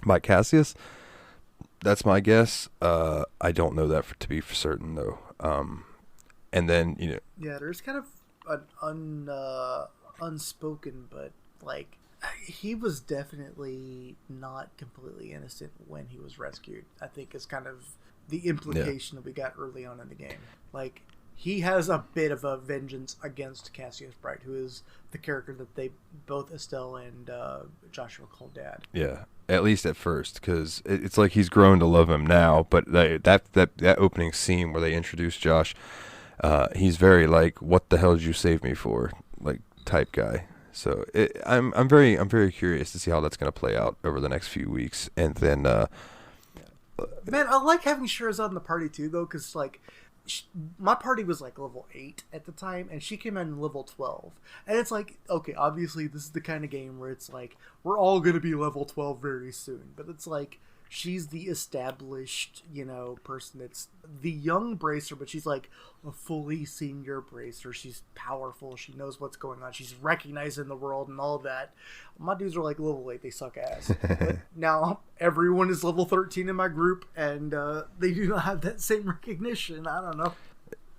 by Cassius. That's my guess. I don't know that to be for certain though. And then yeah, there's kind of an unspoken, but like he was definitely not completely innocent when he was rescued. I think is kind of the implication that we got early on in the game. Like he has a bit of a vengeance against Cassius Bright, who is the character that they both Estelle and Joshua call Dad. Yeah, at least at first, because it's like he's grown to love him now. But that opening scene where they introduce Josh, he's very like, "What the hell did you save me for?" like type guy. So I'm very curious to see how that's going to play out over the next few weeks, and then. Man, I like having Scheherazade in the party too, though, because like my party was like level 8 at the time, and she came in level 12, and it's like, okay, obviously this is the kind of game where it's like we're all gonna be level 12 very soon, but it's like she's the established, person that's the young bracer, but she's like a fully senior bracer. She's powerful. She knows what's going on. She's recognizing the world and all that. My dudes are like level 8. They suck ass. But now everyone is level 13 in my group, and they do not have that same recognition. I don't know.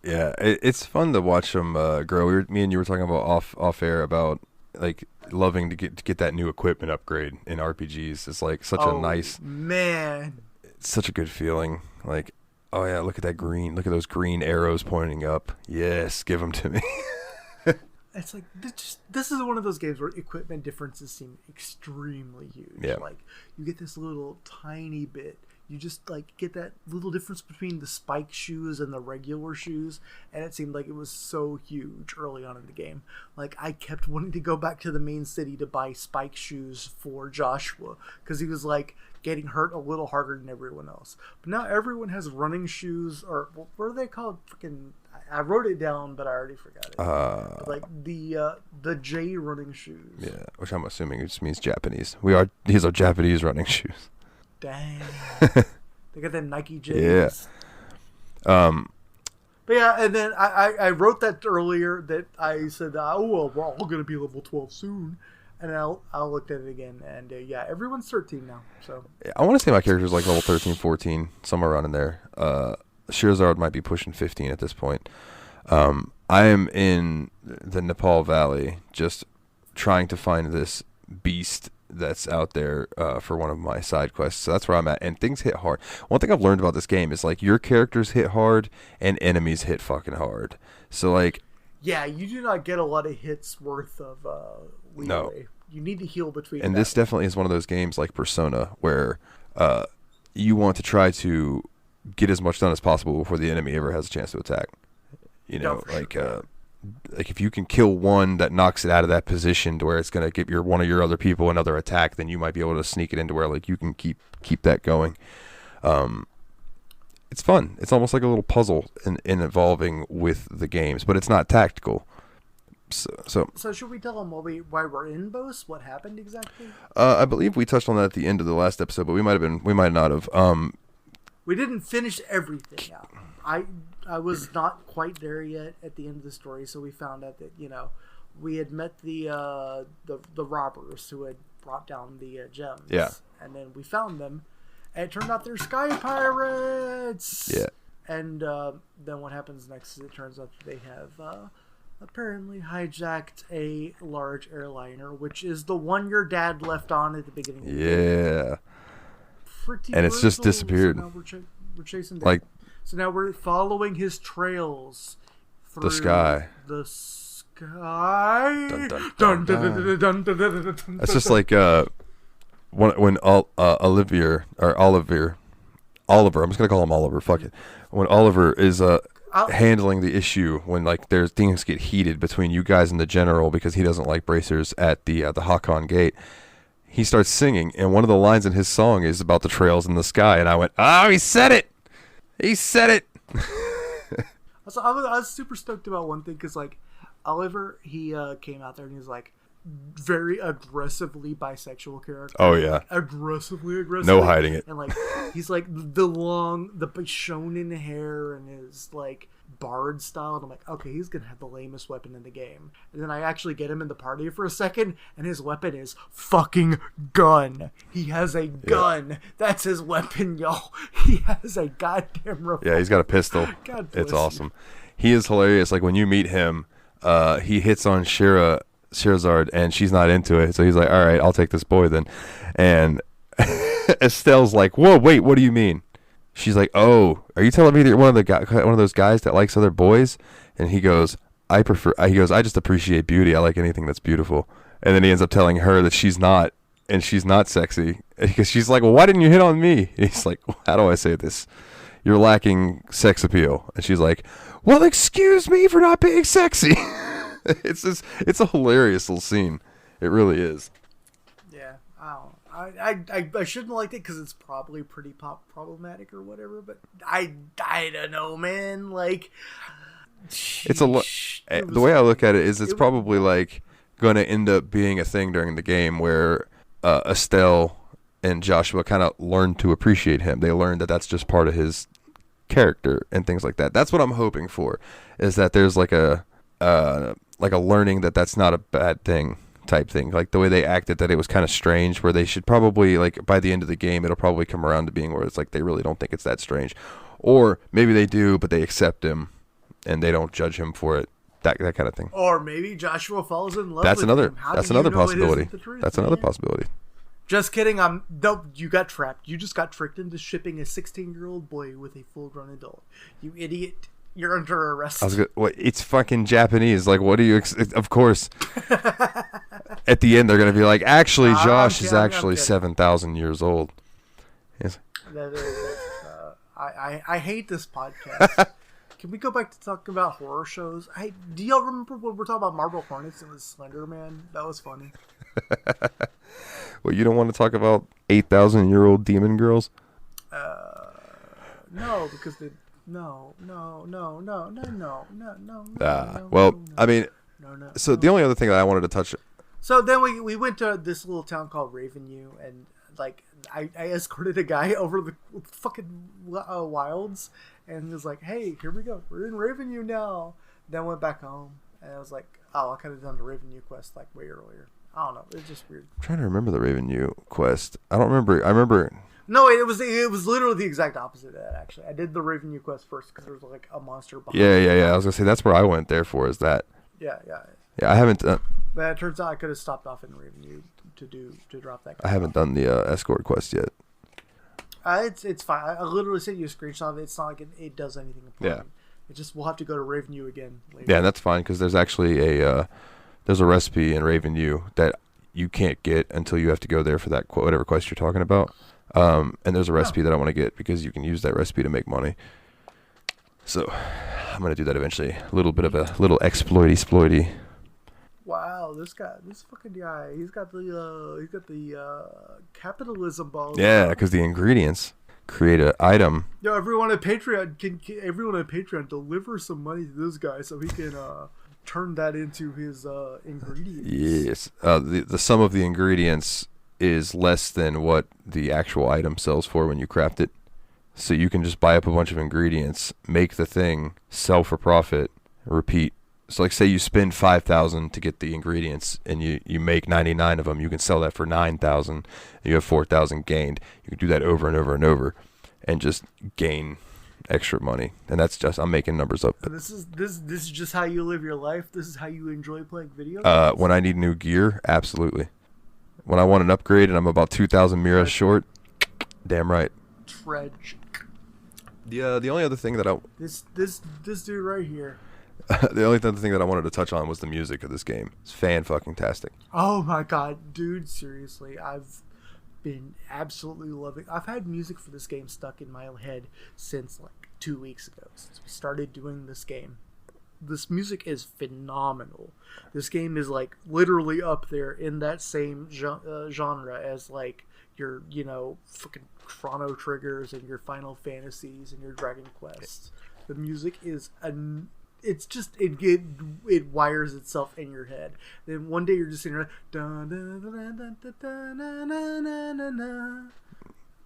Yeah, it's fun to watch them grow. Me and you were talking about off air about like loving to get that new equipment upgrade in RPGs. It's like such a nice, man. It's such a good feeling. Like, oh yeah, look at that green. Look at those green arrows pointing up. Yes, give them to me. It's like this is one of those games where equipment differences seem extremely huge. Yeah. Like you get this little tiny bit. You just like get that little difference between the spike shoes and the regular shoes, and it seemed like it was so huge early on in the game. Like I kept wanting to go back to the main city to buy spike shoes for Joshua because he was like getting hurt a little harder than everyone else. But now everyone has running shoes, or what are they called? Freaking, I wrote it down, but I already forgot it. Like the J running shoes. Yeah, which I'm assuming it just means Japanese. These are Japanese running shoes. Dang. They got them Nike J's. Yeah. But yeah, and then I wrote that earlier that I said, well, we're all going to be level 12 soon. And I looked at it again, and yeah, everyone's 13 now. So I want to say my character's like level 13, 14, somewhere around in there. Shirazard might be pushing 15 at this point. I am in the Nepal Valley just trying to find this beast that's out there for one of my side quests. So that's where I'm at, and things hit hard. One thing I've learned about this game is like your characters hit hard and enemies hit fucking hard. So like, yeah, you do not get a lot of hits worth of leeway. No. You need to heal between. And this definitely is one of those games like Persona where you want to try to get as much done as possible before the enemy ever has a chance to attack. You know, like if you can kill one that knocks it out of that position to where it's going to give one of your other people another attack, then you might be able to sneak it into where like you can keep that going. It's fun. It's almost like a little puzzle in evolving with the games, but it's not tactical. So should we tell them why we're in Bose? What happened exactly? I believe we touched on that at the end of the last episode, but we might not have. We didn't finish everything out. I was not quite there yet at the end of the story, so we found out that we had met the robbers who had brought down the gems. Yeah. And then we found them, and it turned out they're sky pirates. Yeah. And then what happens next is it turns out that they have apparently hijacked a large airliner, which is the one your dad left on at the beginning of the game. Yeah. Pretty and it's just brutal. disappeared. So now we're chasing them. Like, so now we're following his trails through the sky. The sky. Dun, dun, Dun, dun, dun, dun, dun, dun, dun, dun, dun, dun, That's just like when Oliver, I'm just gonna call him Oliver. Fuck it. When Oliver is handling the issue, when like there's things get heated between you guys and the general because he doesn't like bracers at the Hakan gate. He starts singing, and one of the lines in his song is about the trails in the sky, and I went, "Oh, he said it! He said it!" So I was super stoked about one thing because like Oliver, he came out there and he was like very aggressively bisexual character. Oh yeah, aggressively, no hiding it. And like he's like the shonen hair and his like bard style, and I'm like, okay, he's gonna have the lamest weapon in the game. And then I actually get him in the party for a second, and his weapon is fucking gun. He has a gun. Yeah. That's his weapon, y'all. He has a goddamn revolver. Yeah, he's got a pistol. God bless it's awesome. He is hilarious. Like when you meet him, he hits on Shirazard, and she's not into it. So he's like, all right, I'll take this boy then. And Estelle's like, whoa, wait, what do you mean? She's like, oh, are you telling me that you're one of those guys that likes other boys? And he goes, I just appreciate beauty. I like anything that's beautiful. And then he ends up telling her that she's not, and she's not sexy. Because she's like, well, why didn't you hit on me? And he's like, well, how do I say this? You're lacking sex appeal. And she's like, well, excuse me for not being sexy. It's a hilarious little scene. It really is. Yeah, I shouldn't have liked it because it's probably pretty problematic or whatever. But I don't know, man. Like, it's the way I look at it is it's probably like going to end up being a thing during the game where Estelle and Joshua kind of learned to appreciate him. They learned that that's just part of his character and things like that. That's what I'm hoping for, is that there's like a learning that that's not a bad thing type thing. Like the way they acted, that it was kind of strange, where they should probably, like, by the end of the game, it'll probably come around to being where it's like they really don't think it's that strange. Or maybe they do, but they accept him and they don't judge him for it. That kind of thing. Or maybe Joshua falls in love That's with another him. How that's do you another know it possibility. isn't the truth, That's another man? possibility. Just kidding. Nope, you got trapped. You just got tricked into shipping a 16-year-old boy with a full-grown adult. You idiot. You're under arrest. It's fucking Japanese. Like, what do you... of course. At the end, they're going to be like, actually, Josh is actually 7,000 years old. Yes. I hate this podcast. Can we go back to talking about horror shows? Do y'all remember when we're talking about Marble Hornets and the Slender Man? That was funny. Well, you don't want to talk about 8,000-year-old demon girls? No, because they... No. I mean... So the only other thing that I wanted to touch... So then we went to this little town called Ravenview, and like I escorted a guy over the fucking wilds, and was like, "Hey, here we go. We're in Ravenview now." Then went back home, and I was like, "Oh, I could have done the Ravenview quest like way earlier." I don't know. It's just weird. I'm trying to remember the Ravenview quest. I don't remember. I remember. No, it was literally the exact opposite of that. Actually, I did the Ravenview quest first because there was like a monster behind. Yeah. I was gonna say that's where I went there for. Is that? Yeah. Yeah, I haven't. But it turns out I could have stopped off in Ravenview to drop that guy. I haven't done the escort quest yet. It's fine. I literally sent you a screenshot of it. It's not like it does anything important. Yeah. It just we'll have to go to Ravenview again later. Yeah, and that's fine because there's actually there's a recipe in Ravenview that you can't get until you have to go there for that whatever quest you're talking about. And there's a recipe that I want to get because you can use that recipe to make money. So I'm gonna do that eventually. A little bit of a little exploity. Wow, this fucking guy, he's got the capitalism balls. Yeah, because the ingredients create an item. Yo, everyone at Patreon deliver some money to this guy so he can turn that into his ingredients. Yes, the sum of the ingredients is less than what the actual item sells for when you craft it. So you can just buy up a bunch of ingredients, make the thing, sell for profit, repeat. So like say you spend $5,000 to get the ingredients and you make 99 of them, you can sell that for 9,000 and you have 4,000 gained. You can do that over and over and over and just gain extra money. And that's just, I'm making numbers up. And this is just how you live your life. This is how you enjoy playing video games. When I need new gear, absolutely. When I want an upgrade and I'm about 2,000 miras short, damn right. Tragic. The only other thing that this dude right here. the only other thing that I wanted to touch on was the music of this game. It's fan-fucking-tastic. Oh my god, dude, seriously. I've been absolutely loving... I've had music for this game stuck in my head since like 2 weeks ago, since we started doing this game. This music is phenomenal. This game is like literally up there in that same genre as like your, fucking Chrono Triggers and your Final Fantasies and your Dragon Quests. The music is it's just it wires itself in your head. Then one day you're just sitting around, and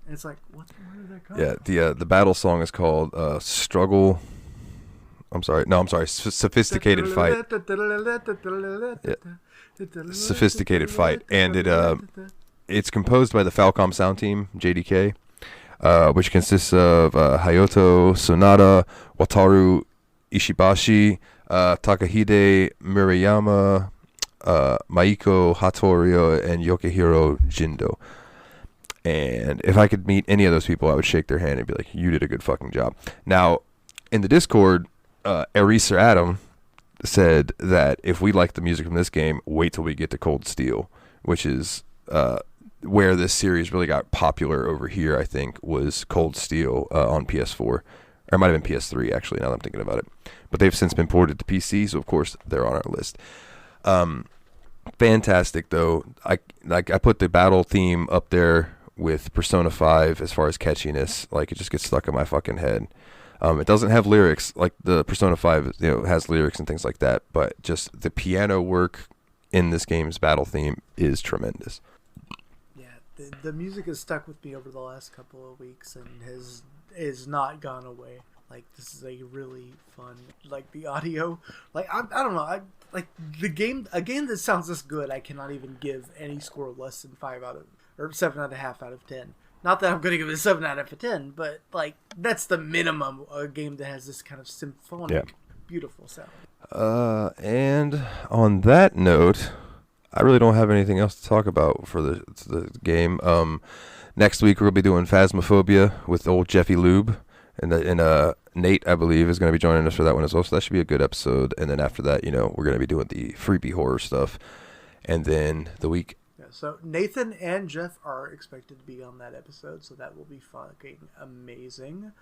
it's like, where did that come from? Yeah, the battle song is called Struggle. Sophisticated Fight. Yeah. Sophisticated Fight, and it's composed by the Falcom sound team, JDK, which consists of Hayato Sonata, Wataru Ishibashi, Takahide Murayama, Maiko Hattori, and Yokihiro Jindo. And if I could meet any of those people, I would shake their hand and be like, you did a good fucking job. Now, in the Discord, Eraser Adam said that if we like the music from this game, wait till we get to Cold Steel, which is where this series really got popular over here, I think, was Cold Steel on PS4. Or it might have been PS3, actually, now that I'm thinking about it. But they've since been ported to PC, so of course they're on our list. Fantastic, though. I put the battle theme up there with Persona 5 as far as catchiness. Like, it just gets stuck in my fucking head. It doesn't have lyrics like the Persona 5, has lyrics and things like that, but just the piano work in this game's battle theme is tremendous. Yeah, The music has stuck with me over the last couple of weeks and is not gone away. Like, this is a really fun, like, the audio, like, I don't know, like, a game that sounds this good, I cannot even give any score less than 7.5 out of 10. Not that I'm going to give it a 7 out of 10, but, like, that's the minimum a game that has this kind of symphonic, beautiful sound. And on that note, I really don't have anything else to talk about for the game. Next week, we're going to be doing Phasmophobia with old Jeffy Lube. And Nate, I believe, is going to be joining us for that one as well. So that should be a good episode. And then after that, we're going to be doing the freebie horror stuff. And then the week. Yeah, so Nathan and Jeff are expected to be on that episode. So that will be fucking amazing.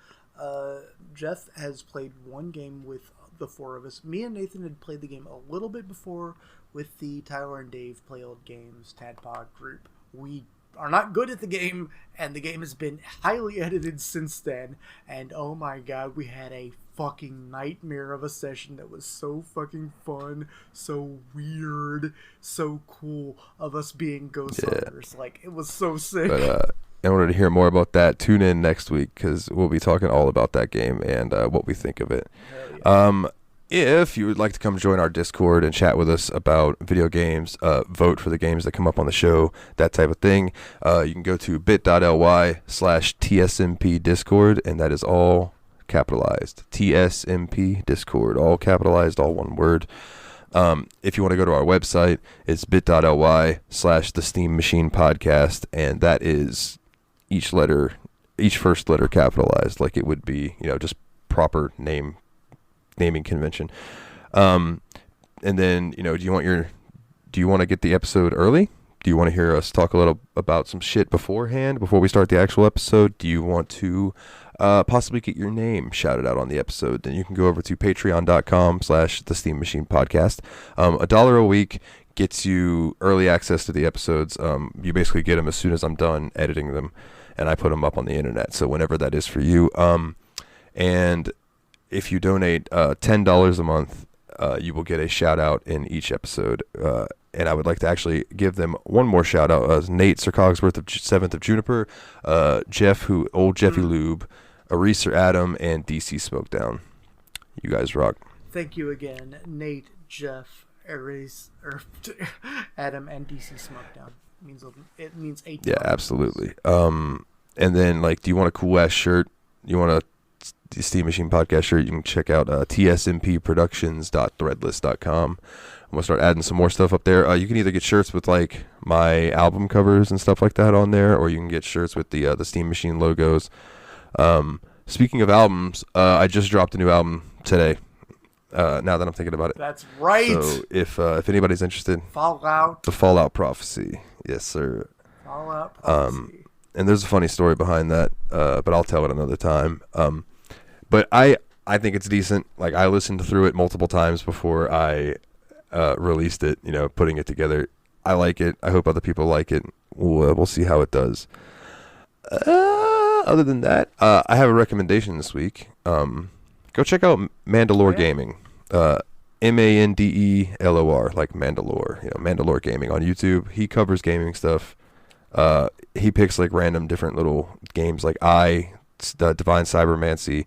Jeff has played one game with the four of us. Me and Nathan had played the game a little bit before with the Tyler and Dave Play Old Games Tadpog group. We are not good at the game, and the game has been highly edited since then, and oh my god, we had a fucking nightmare of a session that was so fucking fun, so weird, so cool of us being ghost hunters. Like, it was so sick. But in order to hear more about that, tune in next week, because we'll be talking all about that game and what we think of it. If you would like to come join our Discord and chat with us about video games, vote for the games that come up on the show, that type of thing, you can go to bit.ly/TSMP Discord, and that is all capitalized. TSMP Discord, all capitalized, all one word. If you want to go to our website, it's bit.ly/The Steam Machine Podcast, and that is each first letter capitalized, like it would be, just proper naming convention. And then, do you want to get the episode early? Do you want to hear us talk a little about some shit beforehand, before we start the actual episode? Do you want to possibly get your name shouted out on the episode? Then you can go over to patreon.com/The Steam Machine Podcast. $1 a week gets you early access to the episodes. You basically get them as soon as I'm done editing them, and I put them up on the internet. So whenever that is for you. And if you donate $10 a month, you will get a shout out in each episode. And I would like to actually give them one more shout out. Nate Sir Cogsworth of 7th of Juniper, Jeff, old Jeffy Lube, Eraser Adam, and DC Smokedown. You guys rock. Thank you again, Nate, Jeff, Adam, and DC Smokedown. It means 8. Yeah, absolutely. And then, do you want a cool ass shirt? You want the Steam Machine Podcast shirt? You can check out tsmpproductions.threadless.com. I'm going to start adding some more stuff up there. You can either get shirts with my album covers and stuff like that on there, or you can get shirts with the Steam Machine logos. Speaking of albums, I just dropped a new album today. Now that I'm thinking about it. That's right. So if anybody's interested, The Fallout Prophecy. Yes, sir. Fallout Prophecy. And there's a funny story behind that, but I'll tell it another time. But I think it's decent. I listened through it multiple times before I released it, putting it together. I like it. I hope other people like it. We'll see how it does. Other than that, I have a recommendation this week. Go check out Mandalore Gaming. Mandelor, like Mandalore. Mandalore Gaming on YouTube. He covers gaming stuff. He picks random different little games, Divine Cybermancy.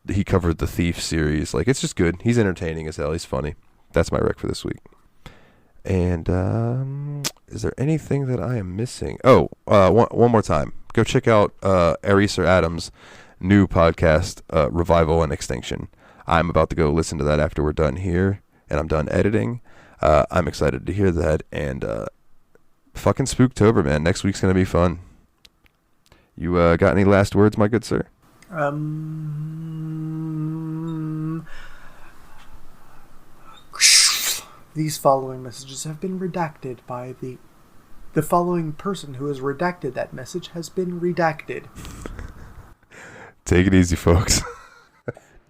He covered the Thief series. It's just good. He's entertaining as hell. He's funny. That's my rec for this week. And is there anything that I am missing? Oh, one more time. Go check out Eraser Adams' new podcast, Revival and Extinction. I'm about to go listen to that after we're done here, and I'm done editing. I'm excited to hear that. And fucking Spooktober, man. Next week's going to be fun. You got any last words, my good sir? These following messages have been redacted by the following person who has redacted that message has been redacted. Take it easy, folks.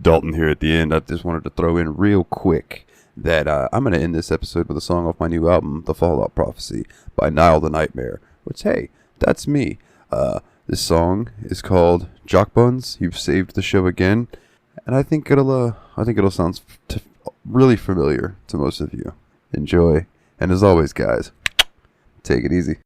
Dalton here at the end. I just wanted to throw in real quick that I'm going to end this episode with a song off my new album, The Fallout Prophecy, by Nile the Nightmare, which, hey, that's me. This song is called Jock Buns. You've saved the show again, and I think it'll sound really familiar to most of you. Enjoy, and as always, guys, take it easy.